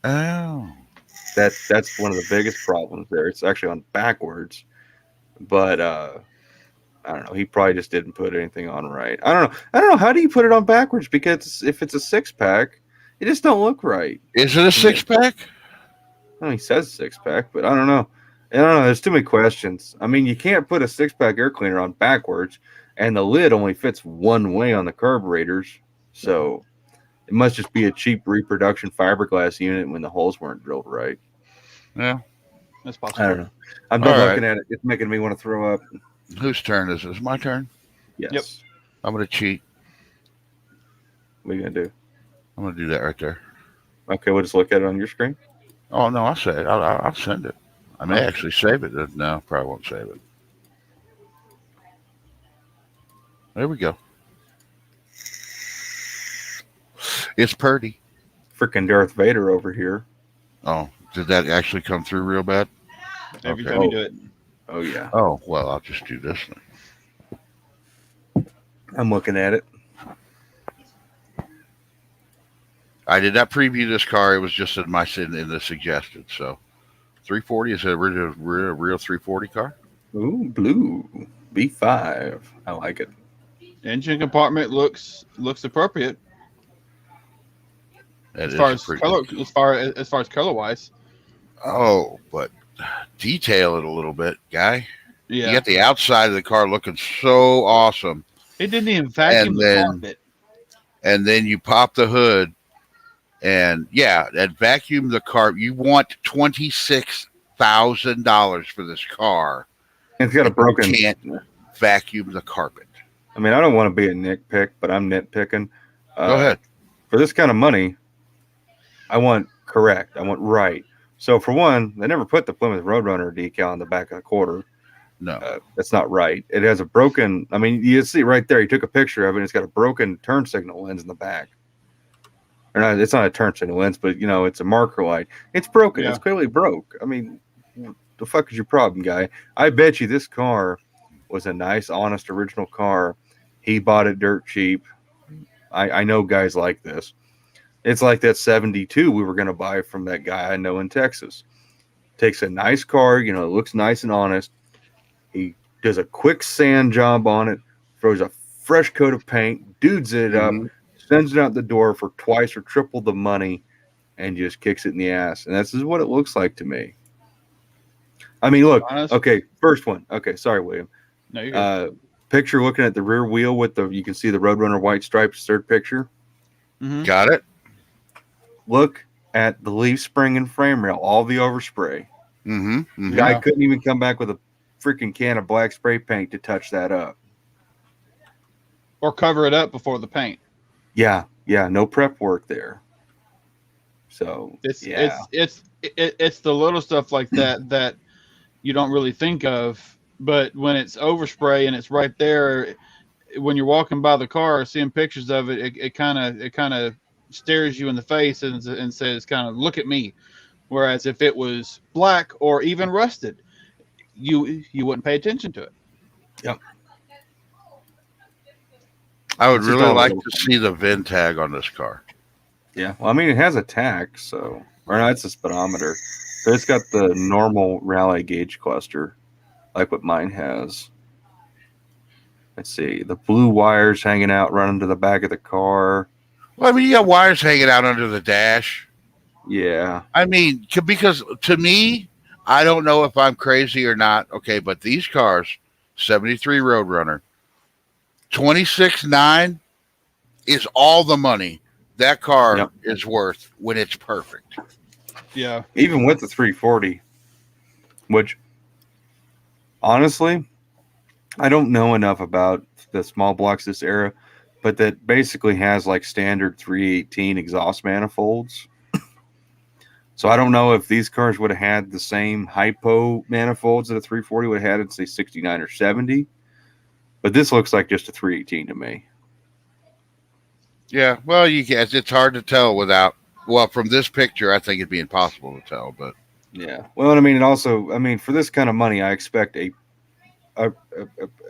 Oh, That's one of the biggest problems there. It's actually on backwards, but I don't know. He probably just didn't put anything on right. I don't know. How do you put it on backwards? Because if it's a 6-pack, it just don't look right. is it a 6-pack? Well, he says 6-pack, but I don't know. There's too many questions. I mean, you can't put a 6-pack air cleaner on backwards, and the lid only fits one way on the carburetors. So it must just be a cheap reproduction fiberglass unit when the holes weren't drilled right. Yeah. That's possible. I don't know. I'm done All looking at it. It's making me want to throw up. Whose turn is this? My turn. Yes. Yep. I'm gonna cheat. What are you going to do? I'm gonna do that right there. Okay, we'll just look at it on your screen. Oh no, I'll say it. I'll send it. I may actually save it. No, probably won't save it. There we go. It's Purdy. Freaking Darth Vader over here. Oh, did that actually come through real bad? Every Okay. time you do it. Oh, yeah. Oh well, I'll just do this then. I'm looking at it. I did not preview this car. It was just in the suggested. So, 340 is a real 340 car. Ooh, blue. B5. I like it. Engine compartment looks appropriate That as is far a as pretty color good- as far as color wise. Oh, but detail it a little bit, guy. Yeah. You got the outside of the car looking so awesome, It didn't even vacuum And the then- carpet. and then you pop the hood, and yeah, that vacuum the car. You want $26,000 for this car. It's got a broken. You can't vacuum the carpet. I mean, I don't want to be a nitpick, but I'm nitpicking. Go ahead. For this kind of money, I want correct. I want right. So for one, they never put the Plymouth Roadrunner decal on the back of the quarter. No. That's not right. It has a broken. I mean, you see right there. He took a picture of it. And it's got a broken turn signal lens in the back. Or not, it's not a turn signal lens, but it's a marker light. It's broken. Yeah. It's clearly broke. I mean, the fuck is your problem, guy? I bet you this car was a nice, honest, original car. He bought it dirt cheap. I know guys like this. It's like that 72 we were going to buy from that guy I know in Texas. Takes a nice car, it looks nice and honest. He does a quick sand job on it, throws a fresh coat of paint, dudes it up, sends it out the door for twice or triple the money, and just kicks it in the ass. And this is what it looks like to me. I mean, look, Honest? okay, first one. Okay, sorry, William. No, you're good. Picture looking at the rear wheel with you can see the Roadrunner white stripes, third picture. Mhm. Got it? Look at the leaf spring and frame rail, all the overspray. Mm-hmm. Mm-hmm. Guy Yeah. couldn't even come back with a freaking can of black spray paint to touch that up. Or cover it up before the paint. Yeah, no prep work there. So It's yeah, it's the little stuff like that you don't really think of, but when it's overspray and it's right there, when you're walking by the car, seeing pictures of it, it kind of stares you in the face and says, kind of, look at me. Whereas if it was black or even rusted, you wouldn't pay attention to it. I would It's just really all like little to see the VIN tag on this car. yeah. Well, I mean, it has a tach, so or no, it's a speedometer. So it's got the normal rally gauge cluster, like what mine has. Let's see, the blue wires hanging out running to the back of the car. Well, I mean, you got wires hanging out under the dash. Yeah. I mean, because to me, I don't know if I'm crazy or not. Okay, but these cars, 73 Roadrunner, 26.9 is all the money that car Yep. is worth when it's perfect. Yeah. Even with the 340, which honestly, I don't know enough about the small blocks this era, but that basically has like standard 318 exhaust manifolds. So I don't know if these cars would have had the same hypo manifolds that a 340 would have had in say 69 or 70. But this looks like just a 318 to me. Yeah, well, you guess it's hard to tell without. Well, from this picture, I think it'd be impossible to tell. But Yeah. Well, I mean, and also, I mean, for this kind of money, I expect a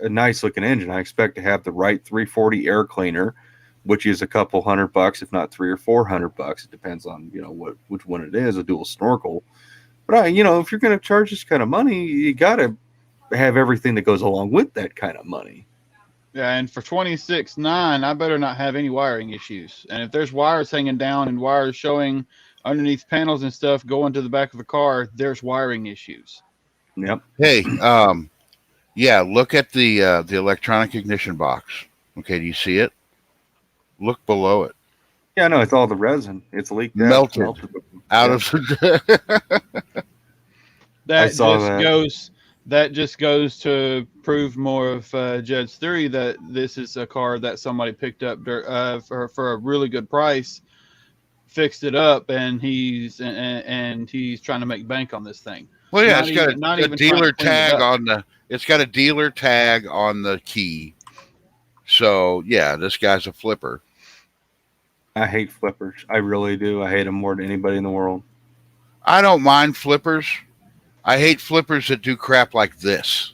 nice looking engine. I expect to have the right 340 air cleaner, which is a couple $100, if not $300 or $400. It depends on which one it is, a dual snorkel. But if you're going to charge this kind of money, you got to have everything that goes along with that kind of money. Yeah, and for 26.9, I better not have any wiring issues. And if there's wires hanging down and wires showing underneath panels and stuff going to the back of the car, there's wiring issues. Yep. hey, yeah, look at the electronic ignition box. Okay, do you see it? Look below it. Yeah, no, it's all the resin. It's leaked Melted. Out Yeah. of That just goes to prove more of Jed's theory that this is a car that somebody picked up for a really good price, fixed it up, and he's trying to make bank on this thing. well, yeah, Not it's got even- not a even dealer trying to clean it tag up. on the. It's got a dealer tag on the key. So yeah, this guy's a flipper. I hate flippers. I really do. I hate them more than anybody in the world. I don't mind flippers. I hate flippers that do crap like this.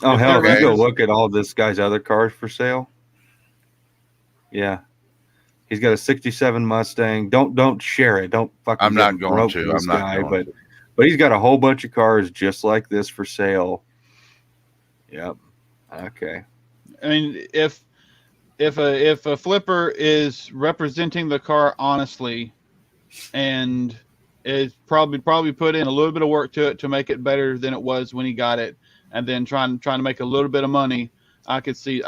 Oh, If hell, if they're you go right- look at all this guy's other cars for sale. Yeah. He's got a 67 Mustang. Don't share it. Don't fucking I'm get not him going broke to. for this I'm not guy, going but he's got a whole bunch of cars just like this for sale. Yep. Okay. I mean, if a flipper is representing the car honestly, and is probably put in a little bit of work to it to make it better than it was when he got it, and then trying to make a little bit of money, I could see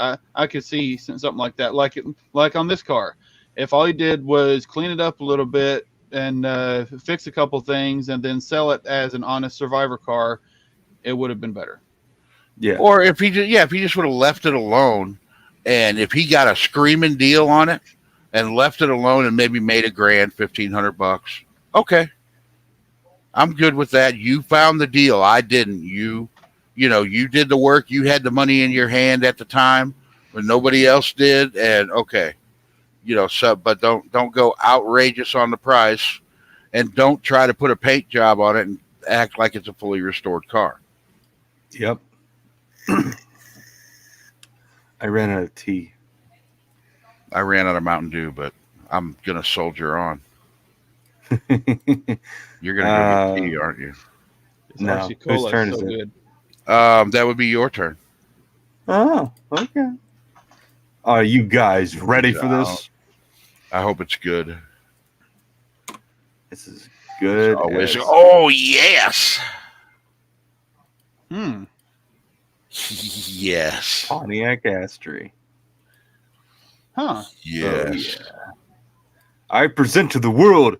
something like that, like on this car. If all he did was clean it up a little bit and fix a couple things, and then sell it as an honest survivor car, it would have been better. Yeah. Or if he just would have left it alone, and if he got a screaming deal on it and left it alone and maybe made $1,000, $1,500, okay, I'm good with that. You found the deal. I didn't. You did the work. You had the money in your hand at the time when nobody else did, and okay, but don't go outrageous on the price, and don't try to put a paint job on it and act like it's a fully restored car. Yep. I ran out of tea. I ran out of Mountain Dew, but I'm gonna soldier on. You're gonna go get tea, aren't you? This No. RC Whose Cola turn is is so it? good. That would be your turn. Oh, okay. Are you guys ready for this? I hope it's good. This is good. Always. as Oh yes, Hmm. yes, Pontiac Astro. Huh. yes. I present to the world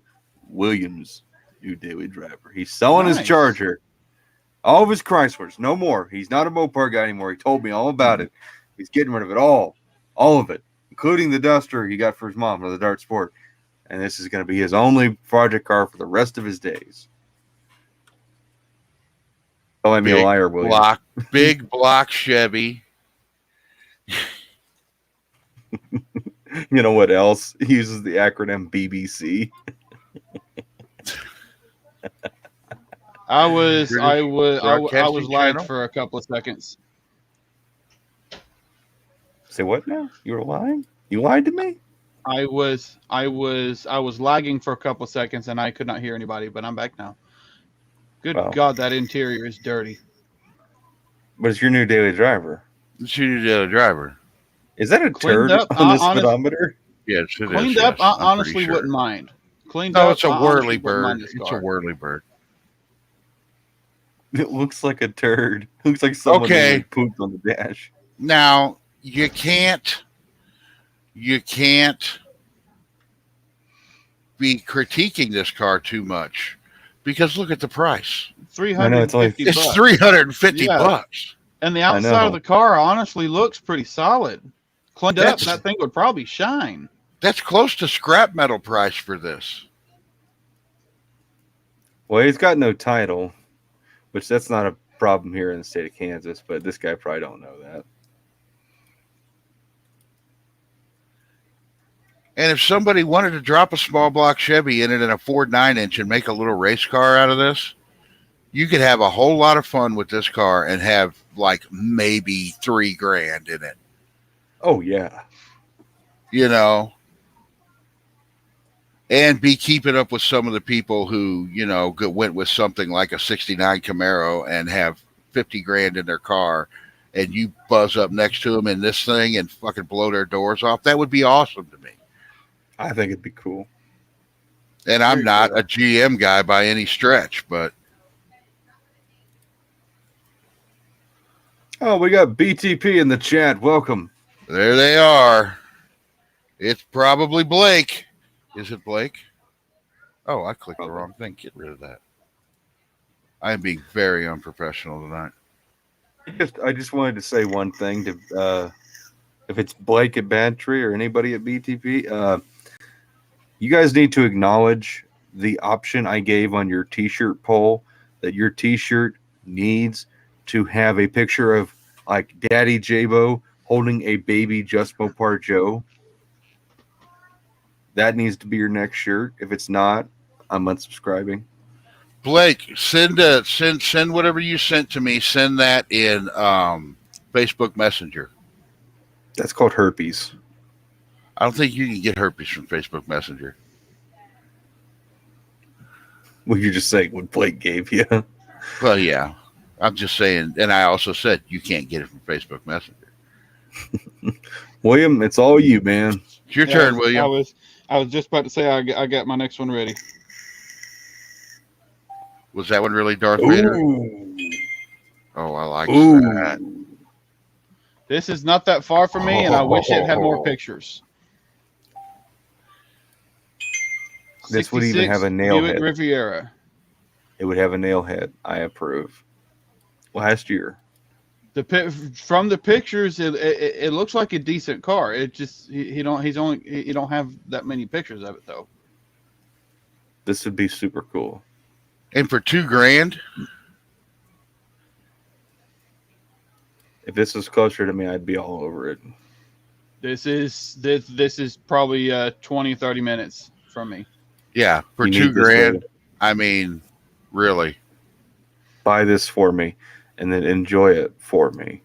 Williams, new daily driver. He's selling his Nice. Charger. All of his Chryslers, no more. He's not a Mopar guy anymore. He told me all about it. He's getting rid of it all of it, including the Duster he got for his mom for the Dart Sport. And this is going to be his only project car for the rest of his days. Don't let me a liar, Williams. Big block Chevy. You know what else? He uses the acronym BBC. I was Broadcasting lagged Channel? for a couple of seconds. Say what now? You were lying? You lied to me? I was lagging for a couple of seconds and I could not hear anybody, but I'm back now. Good Wow. God, that interior is dirty. But it's your new daily driver. It's your daily driver. Is that a Cleaned turd up, on this honest- speedometer? Yes, it is. Cleaned up, yes, I I'm pretty honestly sure. wouldn't mind. cleaned No, up. it's a I honestly whirly wouldn't bird. mind this It's a car. whirly bird. It looks like a turd. It looks like someone Okay. really pooped on the dash. Now you can't be critiquing this car too much because look at the price. I know, it's only- $350 It's bucks. 350 Yeah. bucks. And the I outside know. of the car honestly looks pretty solid. Cleaned up, That's- that thing would probably shine. That's close to scrap metal price for this. Well, he's got no title, which that's not a problem here in the state of Kansas, but this guy probably don't know that. And if somebody wanted to drop a small block Chevy in it and a Ford 9-inch and make a little race car out of this, you could have a whole lot of fun with this car and have like maybe $3,000 in it. Oh, yeah. You know, and be keeping up with some of the people who, you know, went with something like a 69 Camaro and have 50 grand in their car and you buzz up next to them in this thing and fucking blow their doors off. That would be awesome to me. I think it'd be cool. And I'm Very not cool. a GM guy by any stretch, but Oh, we got BTP in the chat. Welcome. there they are. It's probably Blake. Is it Blake? Oh, I clicked the wrong thing. Get rid of that. I am being very unprofessional tonight. I just wanted to say one thing to if it's Blake at Bantry or anybody at BTP, you guys need to acknowledge the option I gave on your t-shirt poll that your t-shirt needs to have a picture of like Daddy J-Bo holding a baby Just Mopar Joe. That needs to be your next shirt. If it's not, I'm unsubscribing. Blake, send whatever you sent to me. Send that in Facebook Messenger. That's called herpes. I don't think you can get herpes from Facebook Messenger. Well, you're just saying what Blake gave you. Well, yeah. I'm just saying, and I also said you can't get it from Facebook Messenger. William, it's all you, man. It's your Yeah, turn, William. I was just about to say I got my next one ready. Was that one really Darth Vader? Ooh. Oh, I like Ooh. that. This is not that far from me, and I wish it had more pictures. This would even 66 have a nail Buick head. Riviera. It would have a nail head. I approve. Last year. From the pictures, it looks like a decent car. It just he don't have that many pictures of it though. This would be super cool. And for $2,000, If this was closer to me, I'd be all over it. This is probably 20, 30 minutes from me. yeah, for You need this $2,000. later. I mean, really. Buy this for me and then enjoy it for me.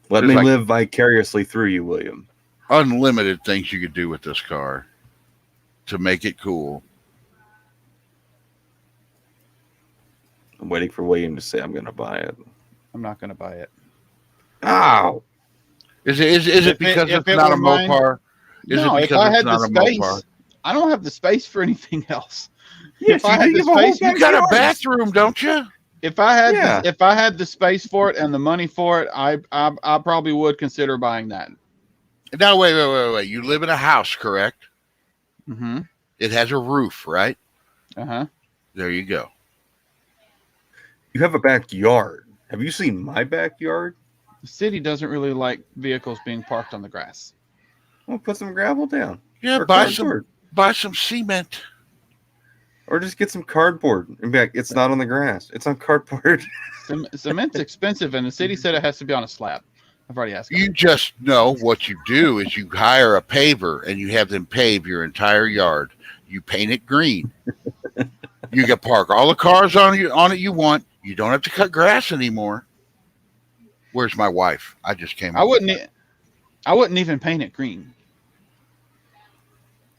Let There's me like- live vicariously through you, William. Unlimited things you could do with this car to make it cool. I'm waiting for William to say I'm going to buy it. I'm not going to buy it. Ow! Is it because if it's it not a were mine- Mopar? Is No, it if because I it's had not the a Mopar? space, I don't have the space for anything else. Yes, if I you had do. the You have a whole space, You got a backyard. bathroom, don't you? If I had Yeah. if I had the space for it and the money for it, I probably would consider buying that. No, wait. You live in a house, correct? Mm-hmm. It has a roof, right? Uh-huh. There you go. You have a backyard. Have you seen my backyard? The city doesn't really like vehicles being parked on the grass. Well, put some gravel down. Yeah, Or buy cardboard. some cement. Or just get some cardboard. In fact, it's not on the grass. It's on cardboard. Cement's expensive, and the city said it has to be on a slab. I've already asked them. You just know what you do is you hire a paver and you have them pave your entire yard. You paint it green. You can park all the cars on it you want. You don't have to cut grass anymore. Where's my wife? I just came. I wouldn't even paint it green.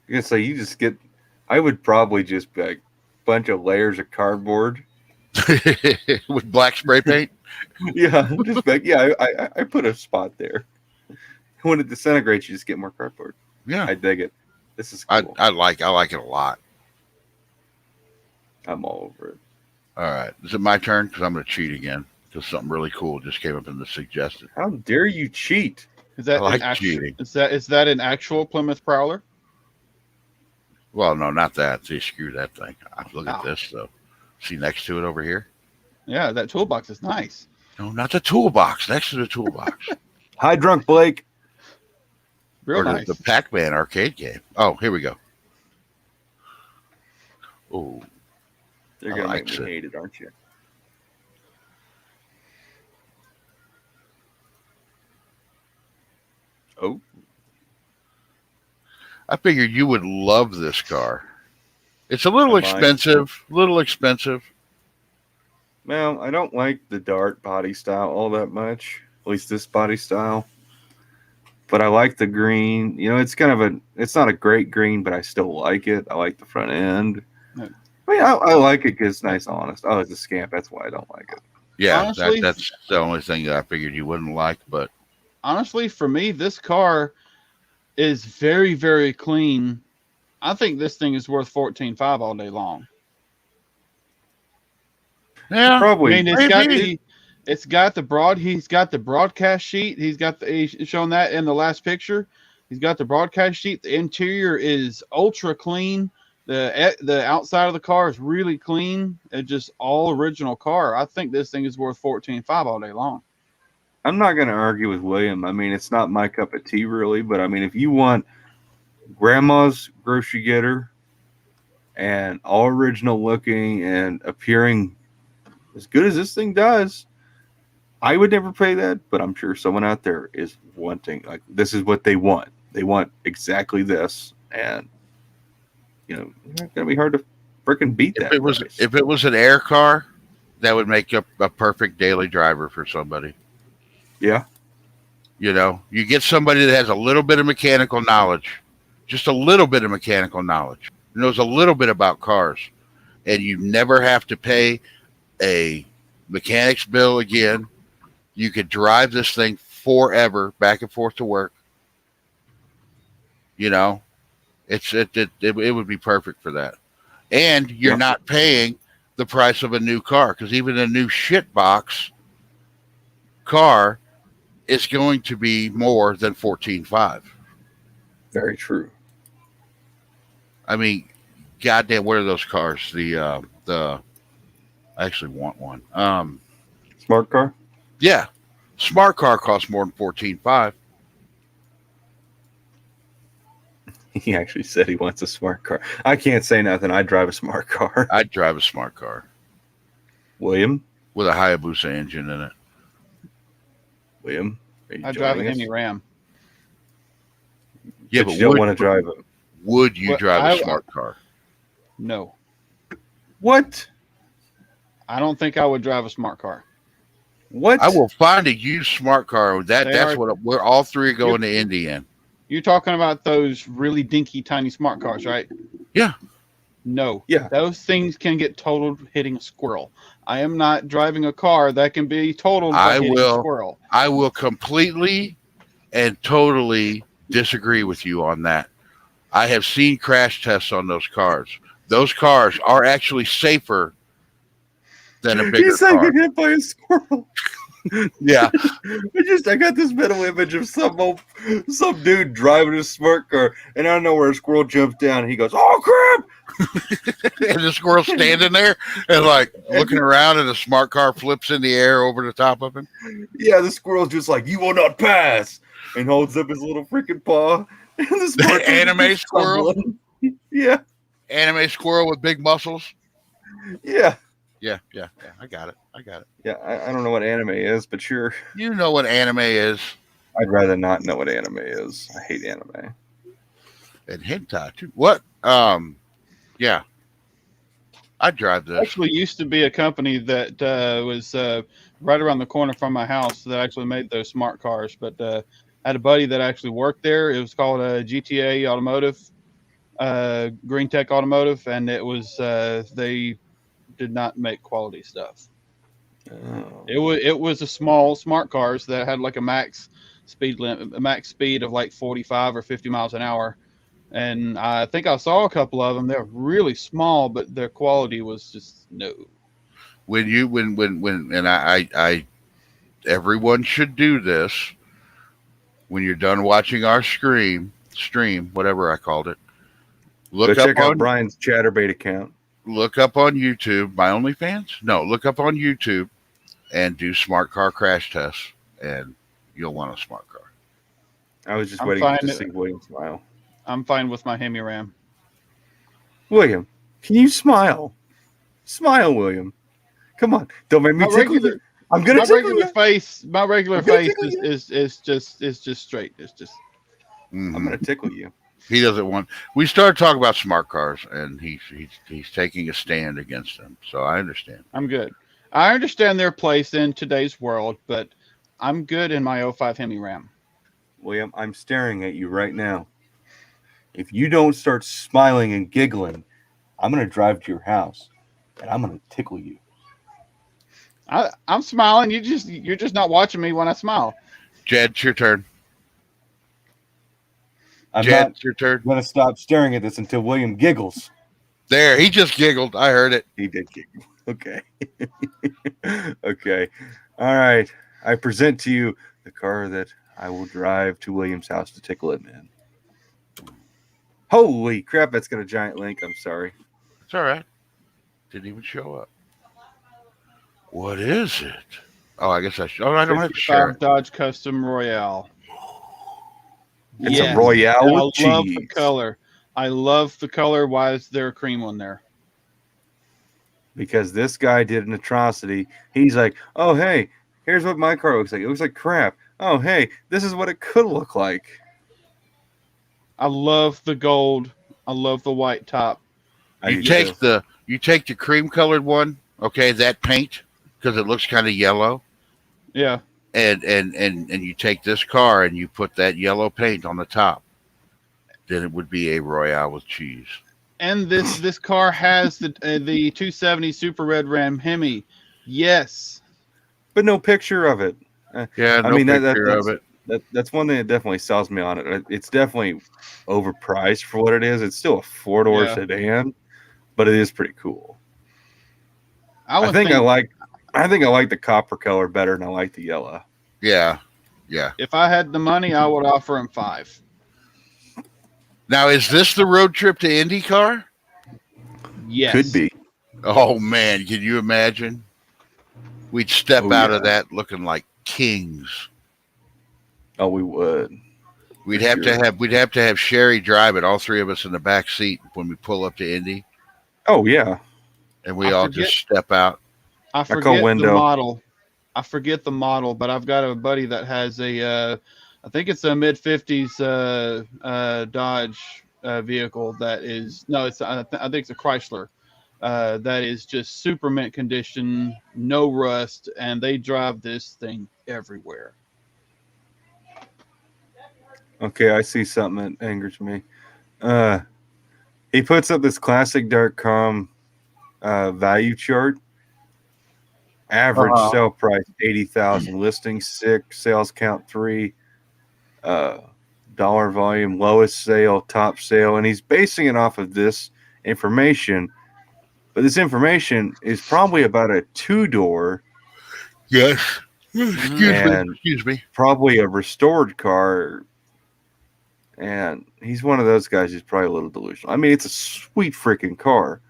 You're gonna say you just get. I would probably just be like a bunch of layers of cardboard. with black spray paint. Yeah, just like I put a spot there. When it disintegrates, you just get more cardboard. Yeah, I dig it. This is cool. I like it a lot. I'm all over it. All right. Is it my turn? Because I'm going to cheat again. Because something really cool just came up in the suggested. How dare you cheat? Is that I like an actual? cheating. Is that an actual Plymouth Prowler? Well, no, not that. See, screw that thing. Look at Oh. this, though. See next to it over here? Yeah, that toolbox is nice. No, not the toolbox. Next to the toolbox. Hi, drunk Blake. Real or nice. the Pac-Man arcade game. Oh, here we go. Oh, You're I gonna like make me it. hate it, aren't you? Oh, I figured you would love this car. It's a little I might. expensive. Little expensive. well, I don't like the Dart body style all that much. At least this body style. But I like the green. You know, it's kind of it's not a great green, but I still like it. I like the front end. Yeah. I mean, I like it because it's nice, honest. Oh, it's a scamp. That's why I don't like it. Yeah, Honestly- that's the only thing that I figured you wouldn't like. But Honestly, for me, this car is very, very clean. I think this thing is worth $14,500 all day long. yeah, Probably. I mean, he's got the broadcast sheet. He's shown that in the last picture. He's got the broadcast sheet. The interior is ultra clean. The outside of the car is really clean. It's just all original car. I think this thing is worth $14,500 all day long. I'm not going to argue with William. I mean, it's not my cup of tea, really. But I mean, if you want grandma's grocery getter and all original looking and appearing as good as this thing does, I would never pay that. But I'm sure someone out there is wanting, like, this is what they want. They want exactly this. And, you know, it's not going to be hard to freaking beat that. price. if it was an air car, that would make a perfect daily driver for somebody. Yeah. You know, you get somebody that has a little bit of mechanical knowledge, just a little bit of mechanical knowledge, knows a little bit about cars, and you never have to pay a mechanic's bill again. You could drive this thing forever, back and forth to work. You know, it would be perfect for that, and you're Yeah. not paying the price of a new car, because even a new shitbox car is going to be more than 14.5. Very true. I mean, goddamn, what are those cars? I actually want one. Smart car? Yeah, smart car costs more than 14.5. He actually said he wants a smart car. I can't say nothing. I drive a smart car. I'd drive a smart car William? with a Hayabusa engine in it. William? Are you I drive a joining us? Hemi Ram. Yeah, But but you don't want to drive it. would you Well, drive I- a smart car? No, What? I don't think I would drive a smart car. What? I will find a used smart car. That's are- what we're all three going to Indy in. You're talking about those really dinky, tiny smart cars, right? Yeah. No. Yeah. Those things can get totaled hitting a squirrel. I am not driving a car that can be totaled by hitting a squirrel. I will completely and totally disagree with you on that. I have seen crash tests on those cars. Those cars are actually safer than a bigger He's like car. get hit by a squirrel. Yeah, I got this mental image of some dude driving a smart car, and I don't know where a squirrel jumps down, and he goes, "Oh crap!" and the squirrel standing there and like looking around, and the smart car flips in the air over the top of him. Yeah, the squirrel's just like, "You will not pass," and holds up his little freaking paw. And the smart car's anime just squirrel? stumbling. Yeah, Anime squirrel with big muscles. yeah, Yeah. I got it. yeah. I don't know what anime is, but sure. You know what anime is. I'd rather not know what anime is. I hate anime. And hentai too. What? Yeah. I'd drive this. Actually, used to be a company that was right around the corner from my house that actually made those smart cars. But I had a buddy that actually worked there. It was called GTA Automotive, Green Tech Automotive, and it was they did not make quality stuff. Oh. It was a small smart cars that had like a max speed limit, a max speed of like 45 or 50 miles an hour, And I think I saw a couple of them. They're really small, but their quality was just no. When you and I everyone should do this when you're done watching our stream, whatever I called it. Go Look check up out on Brian's Chatterbait account. look up on YouTube. My OnlyFans? No, look up on YouTube and do smart car crash tests, and you'll want a smart car. I was just I'm waiting fine. to see William smile. I'm fine with my Hemi Ram. William, can you smile? Smile, William. Come on. Don't make me My tickle regular, you. I'm gonna my tickle regular you. face, my regular I'm gonna face tickle you. is just straight. It's just Mhm. I'm gonna tickle you. He doesn't want. We started talking about smart cars, and he's taking a stand against them. So I understand. I'm good. I understand their place in today's world, but I'm good in my '05 Hemi Ram. William, I'm staring at you right now. If you don't start smiling and giggling, I'm gonna drive to your house and I'm gonna tickle you. I'm smiling. You're just not watching me when I smile. Jed, it's your turn. I'm Jed, not it's your turn. gonna stop staring at this until William giggles. There, he just giggled. I heard it. He did giggle. Okay. Okay. All right. I present to you the car that I will drive to William's house to tickle him in. Holy crap, that's got a giant link. I'm sorry. It's all right. Didn't even show up. What is it? Oh, I guess I should. Oh, I don't have to share 55 it. Dodge Custom Royale. It's Yes. a Royale I with love cheese. the color. I love the color. Why is there a cream on there? Because this guy did an atrocity. He's like, oh, hey, here's what my car looks like. It looks like crap. Oh, hey, this is what it could look like. I love the gold. I love the white top. You take the cream colored one, okay, that paint, because it looks kind of yellow, Yeah. and you take this car and you put that yellow paint on the top, then it would be a Royale with cheese. And this car has the 270 Super Red Ram Hemi. Yes. But no picture of it. Yeah, I no mean, picture of it. That's one thing that definitely sells me on it. It's definitely overpriced for what it is. It's still a four-door Yeah. sedan, but it is pretty cool. I I think I like the copper color better than I like the yellow. Yeah. if I had the money, I would offer him 5. Now, is this the road trip to IndyCar? Yes. Could be. Oh man, can you imagine? We'd step Oh, out yeah. of that looking like kings. Oh, we would. We'd For have sure. to have Sherry drive it, all three of us in the back seat when we pull up to Indy, Oh yeah. and we I all forget- just step out. I call forget the window. model. I forget the model, but I've got a buddy that has a, I think it's a mid 50s Dodge vehicle that is I think it's a Chrysler that is just super mint condition, no rust, and they drive this thing everywhere. Okay, I see something that angers me. He puts up this classic.com value chart. Average sale price 80,000, listing 6, sales count 3, dollar volume, lowest sale, top sale, and he's basing it off of this information. But this information is probably about a 2-door, Yes. And- Excuse me. probably a restored car. And he's one of those guys who's probably a little delusional. I mean, it's a sweet freaking car,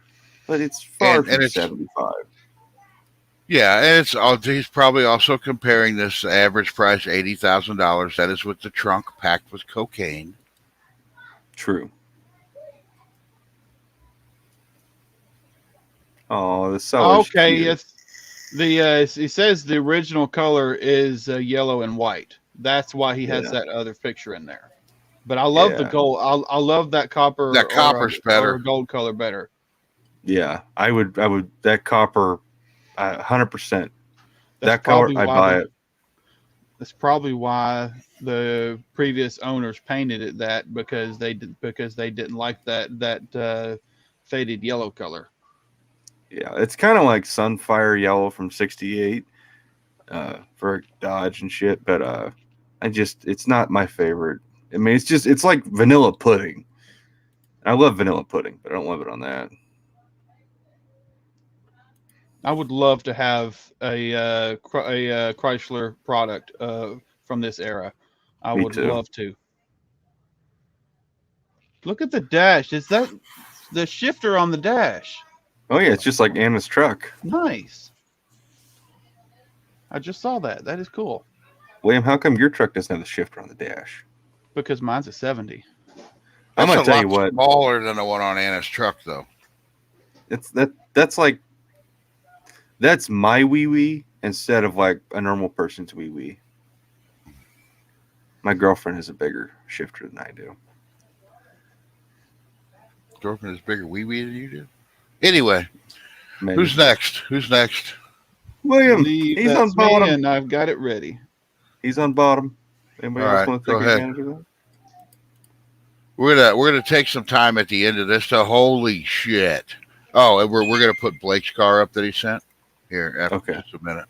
but it's far And from it's- 75. Yeah, and it's all. He's probably also comparing this average price $80,000. That is with the trunk packed with cocaine. True. Oh, the seller's Okay, cute. yes. He says the original color is yellow and white. That's why he has Yeah. that other picture in there. But I love the Yeah. gold. I love that copper. That copper's better. Or gold color better. Yeah, I would that copper, 100%. That's That color, probably I why buy the- it. That's probably why the previous owners painted it that because they didn't like that faded yellow color. Yeah, it's kind of like Sunfire Yellow from '68 for Dodge and shit, but it's not my favorite. I mean, it's like vanilla pudding. I love vanilla pudding, but I don't love it on that. I would love to have a Chrysler product from this era. I Me would too. love to. Look at the dash. Is that the shifter on the dash? Oh yeah, it's just like Anna's truck. Nice. I just saw that. That is cool. William, how come your truck doesn't have the shifter on the dash? Because mine's a 70. I'm That's gonna a tell lot you what. smaller than the one on Anna's truck, though. That's like that's my wee wee instead of like a normal person's wee wee. My girlfriend has a bigger shifter than I do. Girlfriend is bigger wee wee than you do. Anyway, Maybe. who's next? Who's next? William? Believe He's that's on bottom. me, and I've got it ready. He's on bottom. Anybody All else right, want to go take ahead. advantage of that? We're gonna take some time at the end of this to holy shit. Oh, and we're gonna put Blake's car up that he sent here after Okay. just a minute.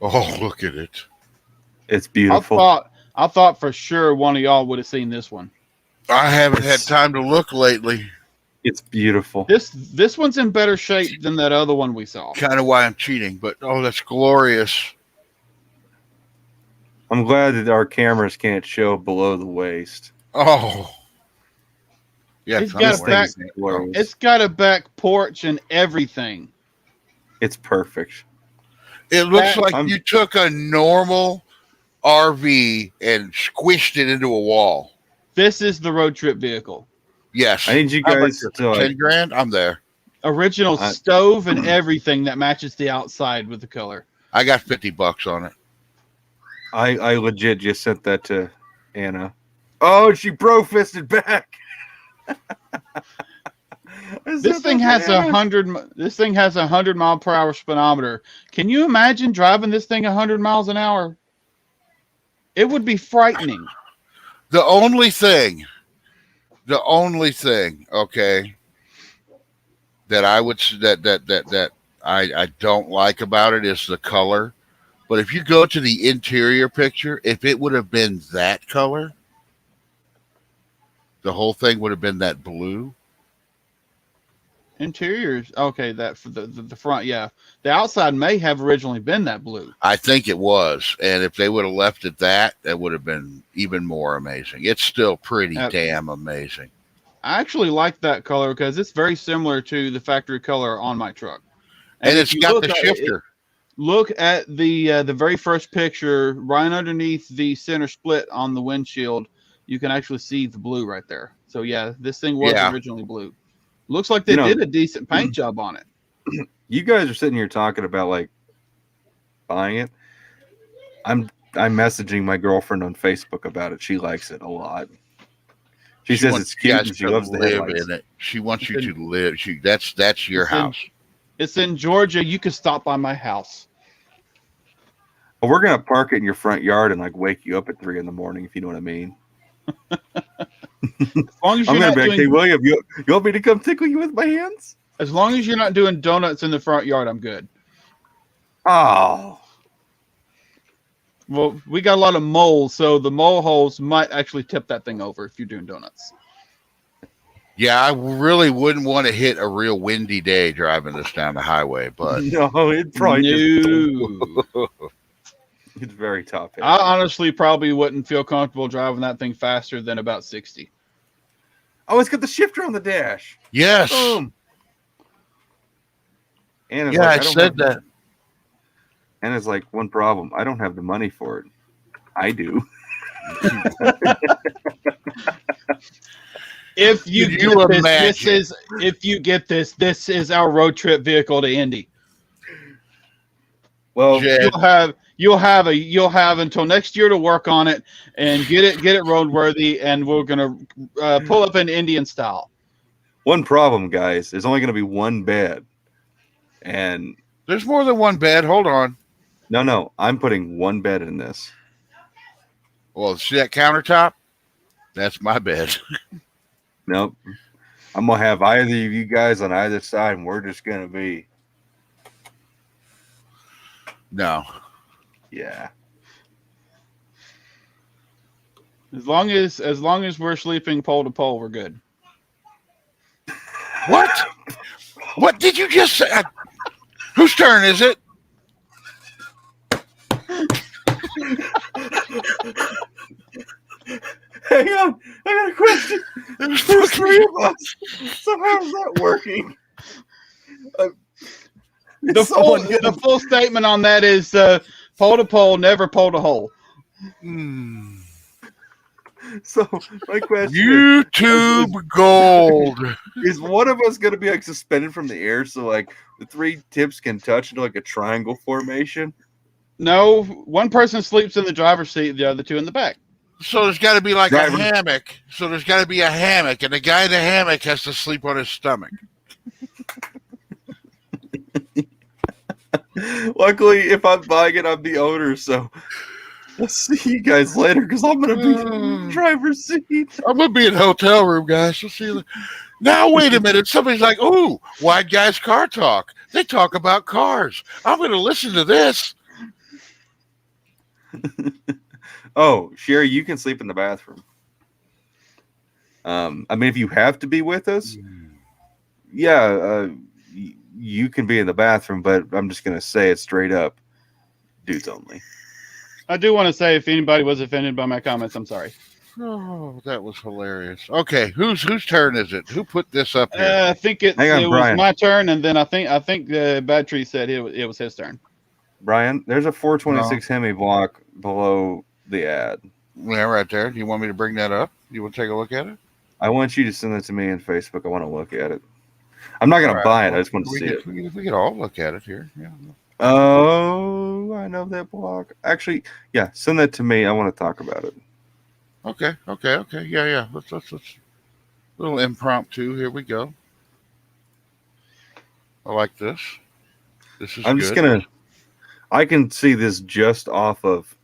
Oh, look at it! It's beautiful. I thought for sure one of y'all would have seen this one. I haven't had time to look lately. It's beautiful. This one's in better shape than that other one we saw. Kind of why I'm cheating, but oh, that's glorious. I'm glad that our cameras can't show below the waist. Oh, yeah. He's I'm got a waiting. back. Glorious. It's got a back porch and everything. It's perfect. It looks like I'm- you took a normal RV and squished it into a wall. This is the road trip vehicle. Yes. I need you How guys much? to 10 grand? I'm there. Original I- stove and everything that matches the outside with the color. I got $50 on it. I legit just sent that to Anna. Oh, she bro-fisted back. This thing has a 100 mile per hour speedometer. Can you imagine driving this thing 100 miles an hour? It would be frightening. The only thing, okay, that I would that I don't like about it is the color. But if you go to the interior picture, if it would have been that color, the whole thing would have been that blue. Interiors, okay, that for the front, yeah. The outside may have originally been that blue. I think it was, and if they would have left it that would have been even more amazing. It's still pretty damn amazing. I actually like that color because it's very similar to the factory color on my truck. And if it's you got look the at shifter. Look at the very first picture, right underneath the center split on the windshield. You can actually see the blue right there. So yeah, this thing was originally blue. Looks like they did a decent paint job on it. You guys are sitting here talking about like buying it. I'm messaging my girlfriend on Facebook about it. She likes it a lot. She says wants it's cute you and guys she to loves the live headlights. in it. She wants you to live. That's your house. It's in Georgia. You can stop by my house. Well, we're gonna park it in your front yard and like wake you up at 3 a.m. if you know what I mean. As long as I'm you're gonna not be like, doing, hey William, you want me to come tickle you with my hands? as long as you're not doing donuts in the front yard, I'm good. Oh, Well, we got a lot of moles, so the mole holes might actually tip that thing over if you're doing donuts. Yeah, I really wouldn't want to hit a real windy day driving this down the highway, but no, it probably No. it's very top heavy. I honestly probably wouldn't feel comfortable driving that thing faster than about 60. Oh, it's got the shifter on the dash. yes. Boom. And Yeah, I said that. And it's like one problem. I don't have the money for it. I do. If you Could get you this, imagine? this is our road trip vehicle to Indy. Well, Jed, You'll have until next year to work on it and get it roadworthy, and we're gonna pull up in Indian style. one problem, guys. There's only going to be one bed. And there's more than one bed. Hold on. no, I'm putting one bed in this. Well, see that countertop? That's my bed. Nope. I'm going to have either of you guys on either side, and we're just going to be, No. yeah. As long as we're sleeping pole to pole, we're good. What? What did you just say? Whose turn is it? Hang on, I got a question. There's three of us. So how's that working? The full statement on that is pole to pole, never pole to hole. So my question YouTube gold. is one of us going to be like suspended from the air so like the three tips can touch into like a triangle formation? No, one person sleeps in the driver's seat, the other two in the back. So there's got to be like Driver. a hammock. So there's got to be a hammock, and the guy in the hammock has to sleep on his stomach. Luckily, if I'm buying it, I'm the owner, so I'll see you guys later because I'm going to be in the driver's seat. I'm gonna be in the hotel room, guys. We'll see you. Now wait a minute. Somebody's like, "Ooh, Wide Guys Car Talk. They talk about cars. I'm gonna listen to this." Oh, Sherry, you can sleep in the bathroom. I mean, if you have to be with us, yeah, you can be in the bathroom, but I'm just going to say it straight up. Dudes only. I do want to say, if anybody was offended by my comments, I'm sorry. Oh, that was hilarious. Okay, whose turn is it? Who put this up here? I think it Hang on, was Brian. my turn, and then I think Bad Tree said it was his turn. Brian, there's a 426 Hemi block below the ad. Yeah, right there. Do you want me to bring that up? You want to take a look at it? I want you to send it to me on Facebook. I want to look at it. I'm not going to buy it. I just want to see it. We could all look at it here. Yeah. Oh, I know that block. Actually, yeah, send that to me. I want to talk about it. Okay. Yeah. Let's little impromptu. Here we go. I like this. This is. I'm just gonna. I can see this just off of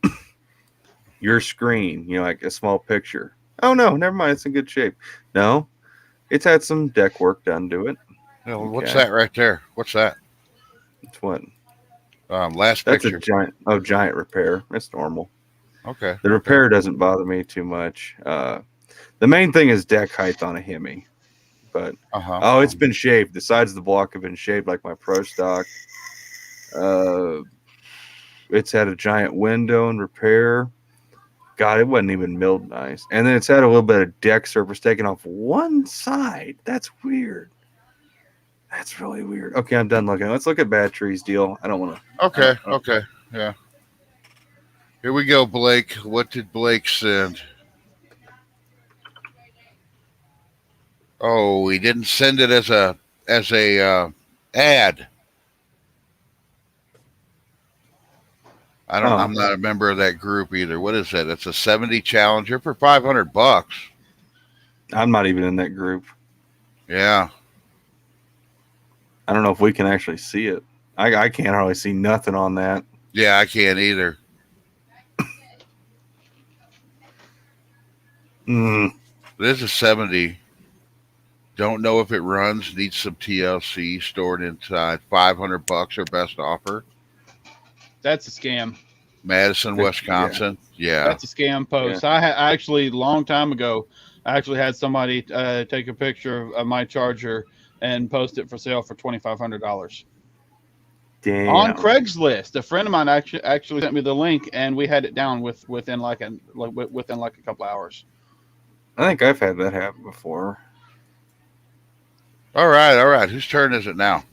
your screen. You know, like a small picture. Oh no, never mind. It's in good shape. No, it's had some deck work done to it. What's that right there? What's that? It's what? Last That's picture. a giant repair. That's normal. Okay. The repair doesn't bother me too much. The main thing is deck height on a Hemi. But Uh-huh. it's been shaved. The sides of the block have been shaved like my Pro Stock. It's had a giant window and repair. God, it wasn't even milled nice. And then it's had a little bit of deck surface taken off one side. That's weird. That's really weird. Okay, I'm done looking. Let's look at Bad Tree's deal. I don't want to. Okay. Yeah. Here we go, Blake. What did Blake send? Oh, he didn't send it as a ad. I'm not a member of that group either. What is that? It's a 70 Challenger for $500. I'm not even in that group. Yeah. I don't know if we can actually see it. I can't hardly see nothing on that. Yeah, I can't either. This is 70. Don't know if it runs. Needs some TLC stored inside. $500 or best offer. That's a scam. Madison, Wisconsin. Yeah. That's a scam post. Yeah. I actually, long time ago, I actually had somebody take a picture of my Charger and post it for sale for $2,500 Damn. on Craigslist. A friend of mine actually sent me the link, and we had it down within like a couple hours. I think I've had that happen before. All right. Whose turn is it now?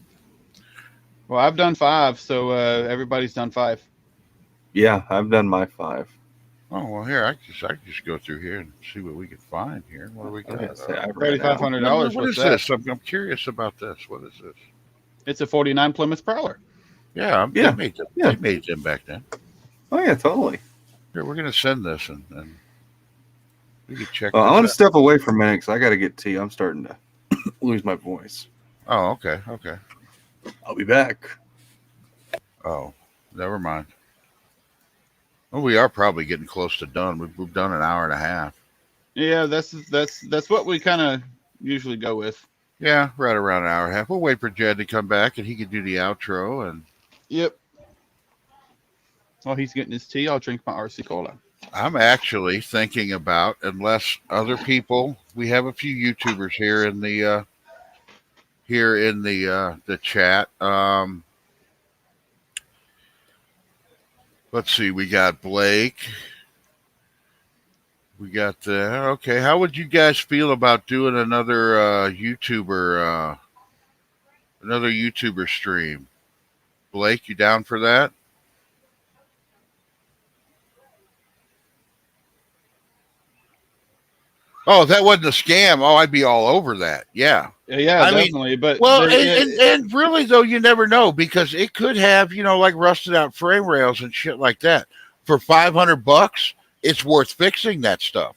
Well, I've done 5, so everybody's done 5. Yeah, I've done my 5. Oh well, here I can just go through here and see what we can find here. What do we got? $3,500. What is this? I'm curious about this. What is this? It's a 49 Plymouth Prowler. Yeah, Yeah. They made them back then. Oh yeah, totally. Here, we're gonna send this and we can check. Well, I this want to out. step away for a minute because I got to get tea. I'm starting to lose my voice. Oh, okay. I'll be back. Oh, never mind. Well, we are probably getting close to done. We've done an hour and a half. Yeah, that's what we kind of usually go with. Yeah, right around an hour and a half. We'll wait for Jed to come back and he can do the outro. And Yep. While he's getting his tea, I'll drink my RC Cola. I'm actually thinking about, unless other people, we have a few YouTubers here in the chat. Let's see, we got Blake. We got okay. How would you guys feel about doing another YouTuber stream? Blake, you down for that? Oh, if that wasn't a scam, oh, I'd be all over that. Yeah. Yeah, I mean, definitely. But Well, and really though, you never know because it could have, like rusted out frame rails and shit like that. For $500, it's worth fixing that stuff.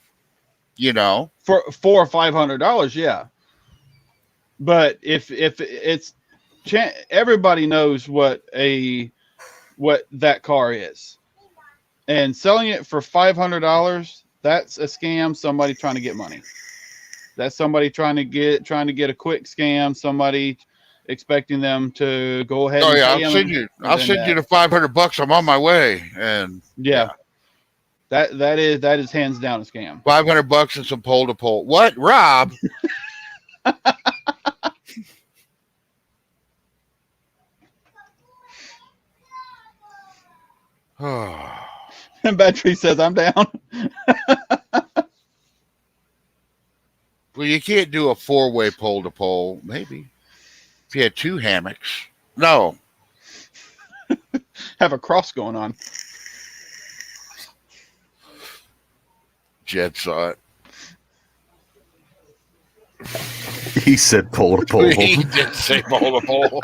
for $400-$500, yeah. But if it's everybody knows what that car is, and selling it for $500, that's a scam. Somebody trying to get money. That's somebody trying to get a quick scam. Somebody expecting them to go ahead. Oh and yeah, pay I'll them, send you the $500. I'm on my way, and yeah. That is hands down a scam. $500 and some pole to pole. What, Rob? And Battery says, "I'm down." Well, you can't do a 4-way pole to pole. Maybe if you had 2 hammocks. No. Have a cross going on. Jed saw it. He said pole to pole. He did say pole to pole.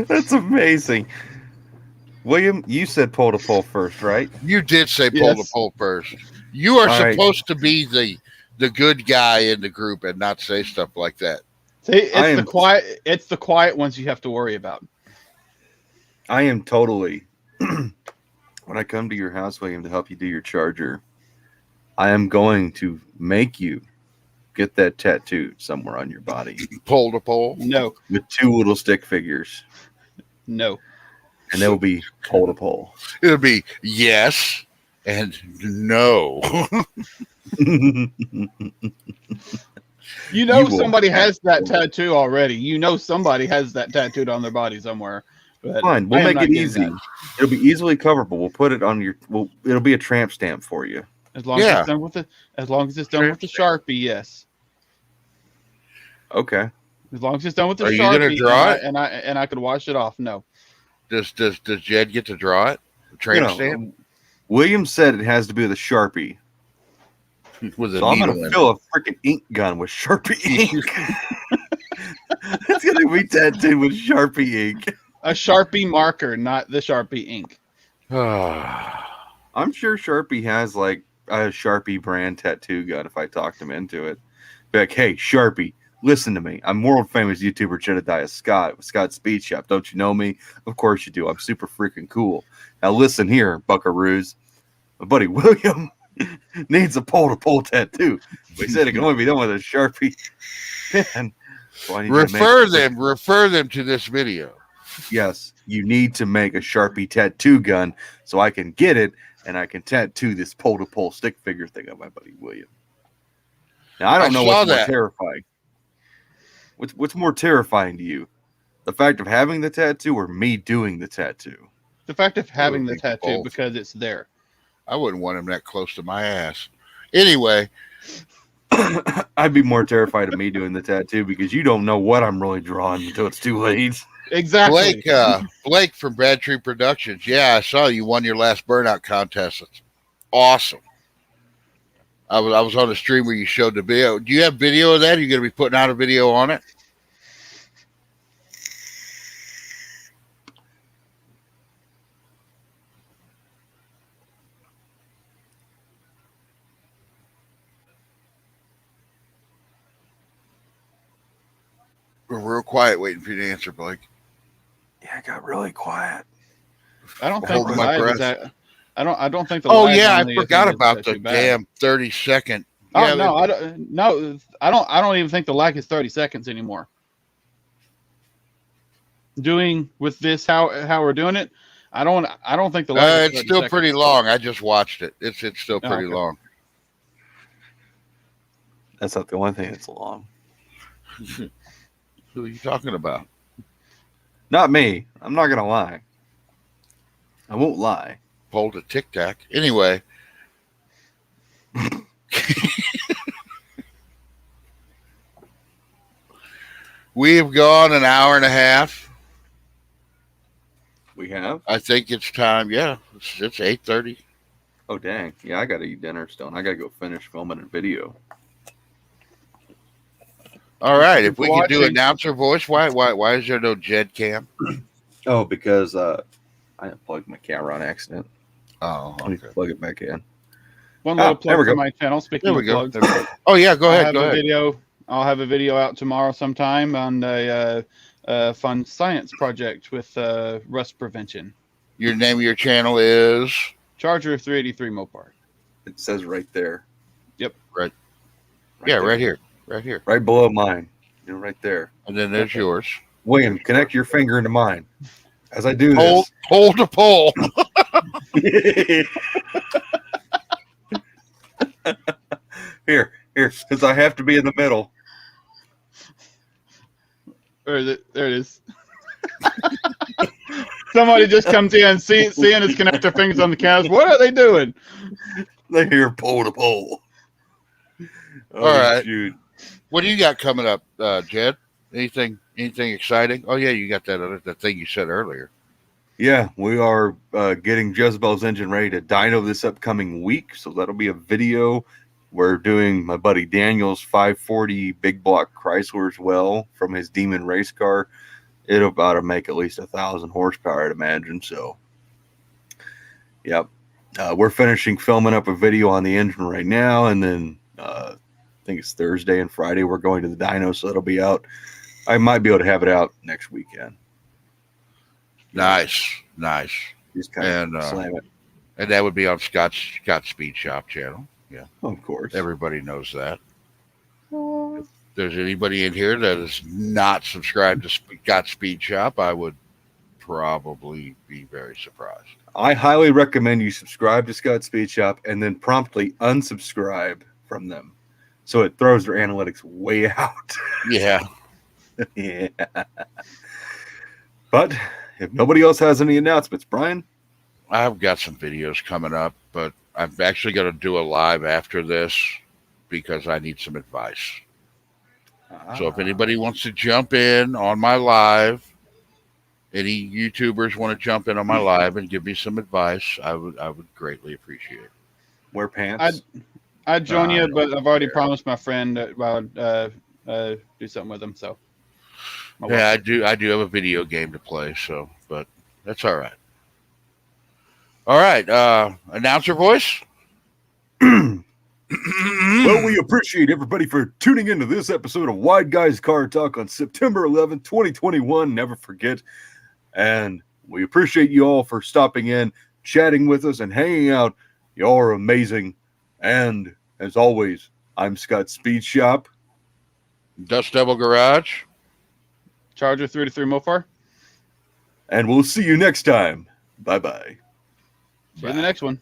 That's amazing. William, you said pole to pole first, right? You did say pole to Yes. pole first. You are All right. supposed to be the good guy in the group and not say stuff like that. See, it's the quiet ones you have to worry about. I am totally. When I come to your house, William, to help you do your charger, I am going to make you get that tattooed somewhere on your body Pole to pole. No, with 2 little stick figures, no. and they will be pole to pole. It'll be yes and no. You know You will somebody has that have- tattoo already. You know somebody has that tattooed on their body somewhere. But Fine, we'll I am make not it getting easy. that. It'll be easily coverable. We'll put it on your. It'll be a tramp stamp for you. As long as it's done with the Sharpie, yes. Okay. As long as it's done with the Are Sharpie, you gonna draw it? and I could wash it off. No. Does Jed get to draw it? Tramp stamp William said it has to be with a Sharpie. with a So I'm needle going to in fill a freaking ink gun with Sharpie ink. It's going to be tattooed with Sharpie ink. A Sharpie marker, not the Sharpie ink. it. I'm sure Sharpie has like a Sharpie brand tattoo gun if I talked him into it. Be like, hey, Sharpie, listen to me. I'm world famous YouTuber Jedediah Scott with Scott Speed Shop. Don't you know me? Of course you do. I'm super freaking cool. Now listen here, buckaroos. My buddy William needs a pole-to-pole tattoo. We said it can only be done with a Sharpie pen. So I need to make- refer them to this video. Yes, you need to make a Sharpie tattoo gun so I can get it and I can tattoo this pole-to-pole stick figure thing on my buddy William. Now, I don't know what's more terrifying. What's more terrifying to you? The fact of having the tattoo or me doing the tattoo? The fact of having the think tattoo both. because it's there. I wouldn't want him that close to my ass. Anyway, I'd be more terrified of me doing the tattoo because you don't know what I'm really drawing until it's too late. Exactly. Blake from Bad Tree Productions. Yeah, I saw you won your last burnout contest. It's awesome. I was on the stream where you showed the video. Do you have video of that? Are you going to be putting out a video on it? We're real quiet waiting for you to answer, Blake. Yeah, it got really quiet. I don't think Holding the my lag is breath. that. I don't think the. Oh lag yeah, on I the forgot thing is about the too bad. damn 30-second. Oh Yeah, no, I don't. No, I don't even think the lag is 30 seconds anymore. Doing with this how we're doing it, I don't think the longest It's is still 30 pretty seconds. long. I just watched it. It's still Oh, pretty okay. long. That's not the one thing that's long. Who are you talking about? Not me. I'm not gonna lie. I won't lie. Pulled a Tic Tac. Anyway. We have gone an hour and a half. We have. I think it's time. Yeah, it's 8:30. Oh dang! Yeah, I gotta eat dinner still. And I gotta go finish filming a video. All right. Thank you If we for could do watching. announcer voice, why is there no Jed cam? Oh, because I unplugged my camera on accident. Oh, Let me okay. plug it back in. One Ah, little there we plug for go. my channel. Speaking There we of go. plugs, Oh yeah, go ahead. Go a ahead. video. I'll have a video out tomorrow sometime on a fun science project with rust prevention. Your name of your channel is Charger 383 Mopar. It says right there. Yep. Right. there. Right here. Right here. Right below mine. You're right there. And then there's yours. William, connect your finger into mine. As I do this. Hold the pole. Here, since I have to be in the middle. There it is. Somebody just comes in, seeing us connect their fingers on the cameras. What are they doing? They hear pull the pole. Oh, All right. shoot. What do you got coming up, Jed? Anything exciting? Oh yeah, you got that thing you said earlier. Yeah, we are getting Jezebel's engine ready to dyno this upcoming week. So that'll be a video. We're doing my buddy Daniel's 540 big block Chrysler as well from his Demon race car. It'll about to make at least 1,000 horsepower, I'd imagine. So, yep. We're finishing filming up a video on the engine right now. And then I think it's Thursday and Friday we're going to the dyno. So it'll be out. I might be able to have it out next weekend. Nice. Just kind And, of slam it. And that would be on Scott's Speed Shop channel. Yeah, Of course. everybody knows that. If there's anybody in here that is not subscribed to Scott Speed Shop, I would probably be very surprised. I highly recommend you subscribe to Scott Speed Shop and then promptly unsubscribe from them. So it throws their analytics way out. Yeah. Yeah. But if nobody else has any announcements, Brian? I've got some videos coming up, but I'm actually going to do a live after this because I need some advice. So if anybody wants to jump in on my live, any YouTubers want to jump in on my live and give me some advice, I would greatly appreciate it. Wear pants. I'd join I you, don't but I've already care. promised my friend that I would do something with him. So, my Yeah, wife. I do have a video game to play, so but that's all right. All right, announcer voice. Well, we appreciate everybody for tuning into this episode of Wide Guys Car Talk on September 11th, 2021. Never forget. And we appreciate you all for stopping in, chatting with us, and hanging out. Y'all are amazing. And as always, I'm Scott Speed Shop. Dust Devil Garage. Charger 383 Mopar. And we'll see you next time. Bye-bye. See you in the next one.